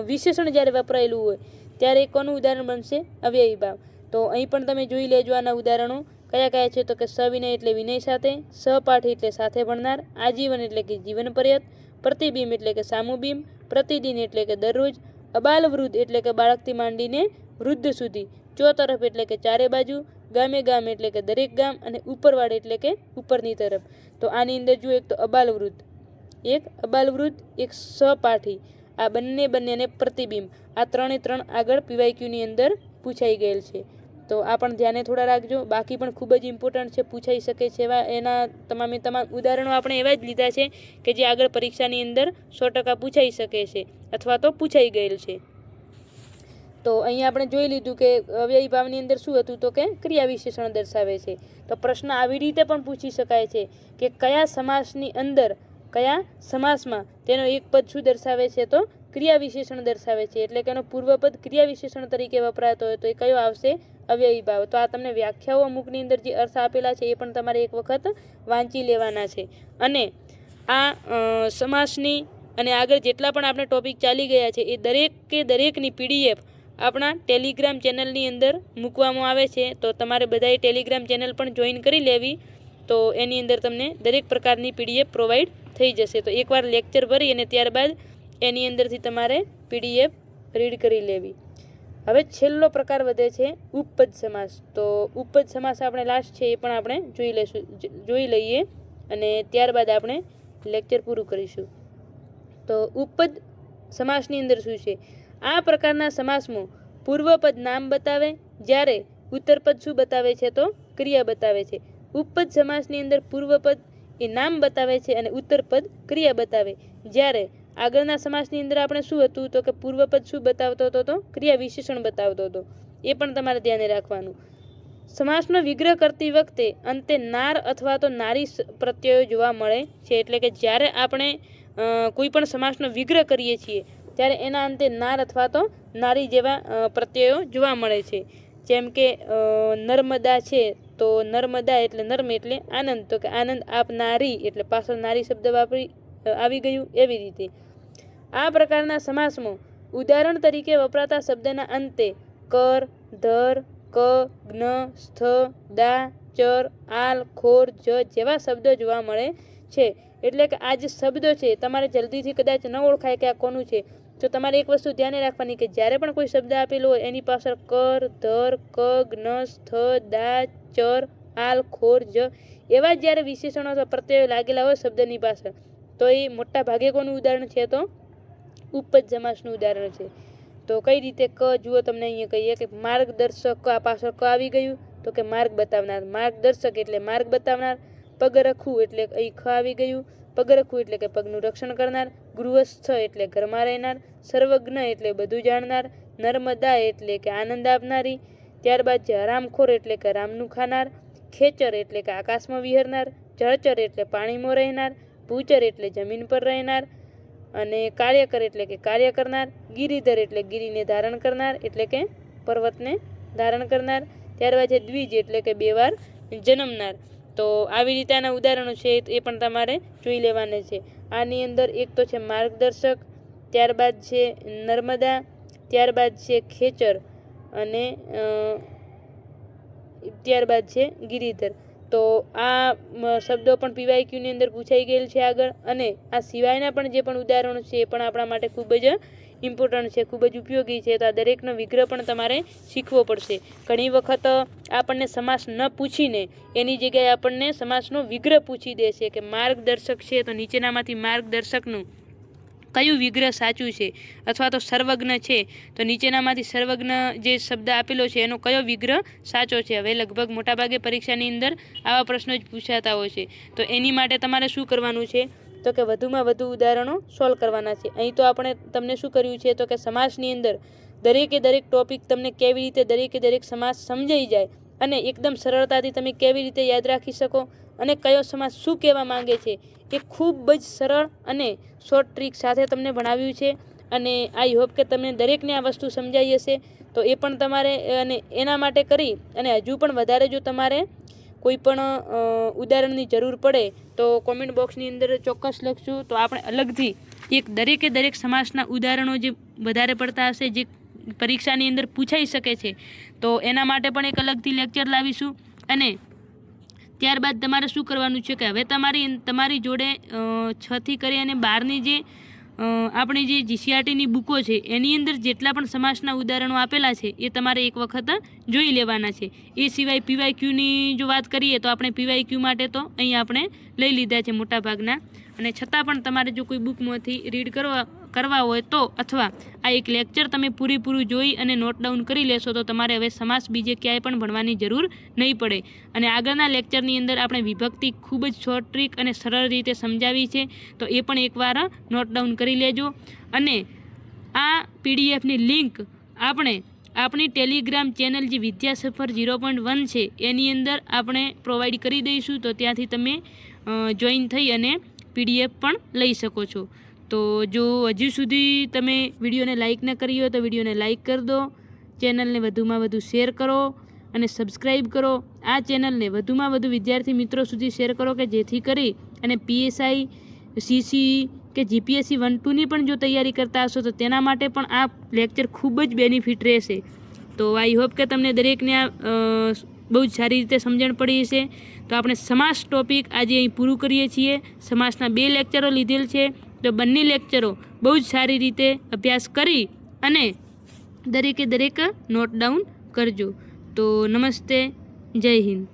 વિશેષણ જ્યારે વપરાયેલું હોય ત્યારે કોનું ઉદાહરણ બનશે? અવ્યયી ભાવ. તો અહીં પણ તમે જોઈ લેજો આના ઉદાહરણો કયા કયા છે. તો કે સવિનય એટલે વિનય સાથે, સહપાઠી એટલે સાથે ભણનાર, આજીવન એટલે કે જીવન પર્યત, પ્રતિબિંબ એટલે કે સામું બિંબ, પ્રતિદિન એટલે કે દરરોજ, અબાલ વૃદ્ધ એટલે કે બાળકથી માંડીને વૃદ્ધ સુધી, ચોતરફ એટલે કે ચારે બાજુ, ગામે ગામ એટલે કે દરેક ગામ, અને ઉપરવાડ એટલે કે ઉપરની તરફ. તો આની અંદર જો એક તો અબાલ વૃદ્ધ, એક સહપાઠી, આ બંનેને પ્રતિબિંબ, આ ત્રણે ત્રણ આગળ પીવાયક્યુની અંદર પૂછાઈ ગયેલ છે. તો આ પણ ધ્યાને થોડા રાખજો. બાકી પણ ખૂબ જ ઇમ્પોર્ટન્ટ છે, પૂછાઈ શકે છે એવા એના તમામ ઉદાહરણો આપણે એવા જ લીધા છે કે જે આગળ પરીક્ષાની અંદર 100% પૂછાઈ શકે છે અથવા તો પૂછાઈ ગયેલ છે. તો અહીં આપણે જોઈ લીધું કે અવ્યયી ભાવની અંદર શું હતું? તો કે ક્રિયા વિશેષણ દર્શાવે છે. તો પ્રશ્ન આવી રીતે પણ પૂછી શકાય છે કે કયા સમાસની અંદર, કયા સમાસમાં તેનો એક પદ શું દર્શાવે છે? તો ક્રિયા વિશેષણ દર્શાવે છે. એટલે કે એનો પૂર્વપદ ક્રિયા વિશેષણ તરીકે વપરાતો હોય તો એ કયો આવશે? અવ્યયી ભાવ. તો આ તમને વ્યાખ્યાઓ અમુકની અંદર જે અર્થ આપેલા છે એ પણ તમારે એક વખત વાંચી લેવાના છે. અને આ સમાસની અને આગળ જેટલા પણ આપણે ટોપિક ચાલી ગયા છે એ દરેકની PDF આપણા ટેલિગ્રામ ચેનલની અંદર મૂકવામાં આવે છે, તો તમારે બધાએ ટેલિગ્રામ ચેનલ પણ જોઈન કરી લેવી, તો એની અંદર તમને દરેક પ્રકારની PDF પ્રોવાઈડ થઈ જશે. તો એકવાર લેક્ચર ભરી અને ત્યારબાદ એની અંદરથી તમારે PDF રીડ કરી લેવી. હવે છેલ્લો પ્રકાર વધે છે ઉપપદ સમાસ. તો ઉપપદ સમાસ આપણે લાસ્ટ છે એ પણ આપણે જોઈ લઈએ અને ત્યારબાદ આપણે લેક્ચર પૂરું કરીશું. તો ઉપપદ સમાસની અંદર શું છે? આ પ્રકારના સમાસમાં પૂર્વપદ નામ બતાવે, જ્યારે ઉત્તરપદ શું બતાવે છે? તો ક્રિયા બતાવે છે. ઉપપદ સમાસની અંદર પૂર્વપદ એ નામ બતાવે છે અને ઉત્તરપદ ક્રિયા બતાવે, જ્યારે આગળના સમાસની અંદર આપણે શું હતું? તો કે પૂર્વપદ શું બતાવતો હતો? તો ક્રિયા વિશેષણ બતાવતો હતો. એ પણ તમારે ધ્યાને રાખવાનું. સમાસનો વિગ્રહ કરતી વખતે અંતે નાર અથવા તો નારી પ્રત્યયો જોવા મળે છે. એટલે કે જ્યારે આપણે કોઈ પણ સમાસનો વિગ્રહ કરીએ છીએ ત્યારે એના અંતે નાર અથવા તો નારી જેવા પ્રત્યયો જોવા મળે છે. જેમ કે નર્મદા છે, તો નર્મદા એટલે નર્મ એટલે આનંદ, તો કે આનંદ આપનારી એટલે પાછળ નારી શબ્દ આવી ગયું. એવી રીતે આ પ્રકારના સમાસમાં ઉદાહરણ તરીકે વપરાતા શબ્દના અંતે કર, ધર, ક, જ્ઞ, સ્થ, દા, ચર, આલ, ખોર, જ જેવા શબ્દો જોવા મળે છે. એટલે કે આ જે શબ્દો છે તમારે જલ્દીથી કદાચ ન ઓળખાય કે આ કોનું છે, તો તમારે એક વસ્તુ ધ્યાને રાખવાની કે જ્યારે પણ કોઈ શબ્દ આપેલો હોય એની પાછળ કર, ધર, ક, જ્ઞ, સ્થ, દા, ચર, આલ, ખોર, જ એવા જ્યારે વિશેષણો અથવા પ્રત્યયો લાગેલા હોય શબ્દની પાછળ, તો એ મોટા ભાગે કોનું ઉદાહરણ છે? તો ઉપપદ સમાસનું ઉદાહરણ છે. તો કઈ રીતે? ક જુઓ, તમને અહીંયા કહીએ કે માર્ગદર્શક, આ પાછળ ક આવી ગયું, તો કે માર્ગ બતાવનાર. માર્ગદર્શક એટલે માર્ગ બતાવનાર. પગરખું એટલે અહીં ખ આવી ગયું. પગરખું એટલે કે પગનું રક્ષણ કરનાર. ગૃહસ્થ એટલે ઘરમાં રહેનાર. સર્વજ્ઞ એટલે બધું જાણનાર. નર્મદા એટલે કે આનંદ આપનારી. ત્યારબાદ છે હરામખોર એટલે કે રામનું ખાનાર. ખેચર એટલે કે આકાશમાં વિહરનાર. જળચર એટલે પાણીમાં રહેનાર. ભૂચર એટલે જમીન પર રહેનાર. અને કાર્યકર એટલે કે કાર્ય કરનાર. ગિરિધર એટલે ગિરિને ધારણ કરનાર, એટલે કે પર્વતને ધારણ કરનાર. ત્યારબાદ છે દ્વિજ એટલે કે બે વાર જન્મનાર. તો આવી રીતે આના ઉદાહરણો છે એ પણ તમારે જોઈ લેવાના છે. આની અંદર એક તો છે માર્ગદર્શક, ત્યારબાદ છે નર્મદા, ત્યારબાદ છે ખેચર અને ત્યારબાદ છે ગિરિધર. તો આ શબ્દો પણ PYQની અંદર પૂછાઈ ગયેલ છે આગળ. અને આ સિવાયના પણ જે પણ ઉદાહરણો છે એ પણ આપણા માટે ખૂબ જ ઇમ્પોર્ટન્ટ છે, ખૂબ જ ઉપયોગી છે. તો આ દરેકનો વિગ્રહ પણ તમારે શીખવો પડશે. ઘણી વખત આપણને સમાસ ન પૂછીને એની જગ્યાએ આપણને સમાસનો વિગ્રહ પૂછી દે છે કે માર્ગદર્શક છે, તો નીચેનામાંથી માર્ગદર્શકનું કયું વિગ્રહ સાચું છે? અથવા તો સર્વજ્ઞ છે, તો નીચેનામાંથી સર્વજ્ઞ જે શબ્દ આપેલો છે એનો કયો વિગ્રહ સાચો છે? હવે લગભગ મોટાભાગે પરીક્ષાની અંદર આવા પ્રશ્નો જ પૂછાતા હોય છે. તો એની માટે તમારે શું કરવાનું છે? તો કે વધુમાં વધુ ઉદાહરણો સોલ્વ કરવાના છે. અહીં તો આપણે તમને શું કર્યું છે? તો કે સમાસની અંદર દરેકે દરેક ટોપિક તમને કેવી રીતે દરેકે દરેક સમાસ સમજાઈ જાય અને એકદમ સરળતાથી તમે કેવી રીતે યાદ રાખી શકો અને કયો સમાસ શું કહેવા માંગે છે એ ખૂબ જ સરળ અને શોર્ટ ટ્રીક સાથે તમને ભણાવ્યું છે. અને આઈ હોપ કે તમને દરેકને આ વસ્તુ સમજાઈ હશે. તો એ પણ તમારે અને એના માટે કરી અને હજુ પણ વધારે જો તમારે કોઈ પણ ઉદાહરણની જરૂર પડે તો કોમેન્ટ બોક્સની અંદર ચોક્કસ લખશું. તો આપણે અલગથી એક દરેકે દરેક સમાસના ઉદાહરણો જે વધારે પડતા હશે, જે પરીક્ષાની અંદર પૂછાઈ શકે છે, તો એના માટે પણ એક અલગથી લેક્ચર લાવીશું. અને ત્યારબાદ તમારે શું કરવાનું છે કે હવે તમારી જોડે 6 થી કરી અને 12ની જે આપણી જે GCRTની બુકો છે એની અંદર જેટલા પણ સમાસના ઉદાહરણો આપેલા છે એ તમારે એક વખત જોઈ લેવાના છે. એ સિવાય PYQની જો વાત કરીએ તો આપણે PYQ માટે તો અહીં આપણે લઈ લીધા છે મોટાભાગના. અને છતાં પણ તમારે જો કોઈ બુકમાંથી રીડ કરવા હોય તો, અથવા આ એક લેક્ચર તમે પૂરેપૂરું જોઈ અને નોટ ડાઉન કરી લેશો તો તમારે હવે સમાસ બીજે ક્યાંય પણ ભણવાની જરૂર નહીં પડે. અને આગળના લેક્ચરની અંદર આપણે વિભક્તિ ખૂબ જ શોર્ટ ટ્રીક અને સરળ રીતે સમજાવી છે, તો એ પણ એકવાર નોટ ડાઉન કરી લેજો. અને આ PDFની લિંક આપણે આપણી ટેલિગ્રામ ચેનલ જે વિદ્યાસફર 0.1 છે એની અંદર આપણે પ્રોવાઈડ કરી દઈશું. તો ત્યાંથી તમે જોઈન થઈ અને PDF પણ લઈ શકો છો. તો જો હજુ સુધી તમે વિડીયોને લાઇક ન કરી હોય તો વિડીયોને લાઇક કરી દો, ચેનલને વધુમાં વધુ શેર કરો અને સબસ્ક્રાઈબ કરો. આ ચેનલને વધુમાં વધુ વિદ્યાર્થી મિત્રો સુધી શેર કરો કે જેથી કરી અને PSI, CC, કે જીપીએસસી 1-2ની પણ જો તૈયારી કરતા હશો તો તેના માટે પણ આ લેક્ચર ખૂબ જ બેનિફિટ રહેશે. તો આઈ હોપ કે તમને દરેકને આ બહુ જ સારી રીતે સમજણ પડી હશે. તો આપણે સમાસ ટોપિક આજે અહીં પૂરું કરીએ છીએ. સમાસના 2 લેક્ચરો લીધેલ છે, તો બંને લેક્ચરો બહુ જ સારી રીતે અભ્યાસ કરી અને દરેકે દરેક નોટ ડાઉન કરજો. તો નમસ્તે, જય હિન્દ.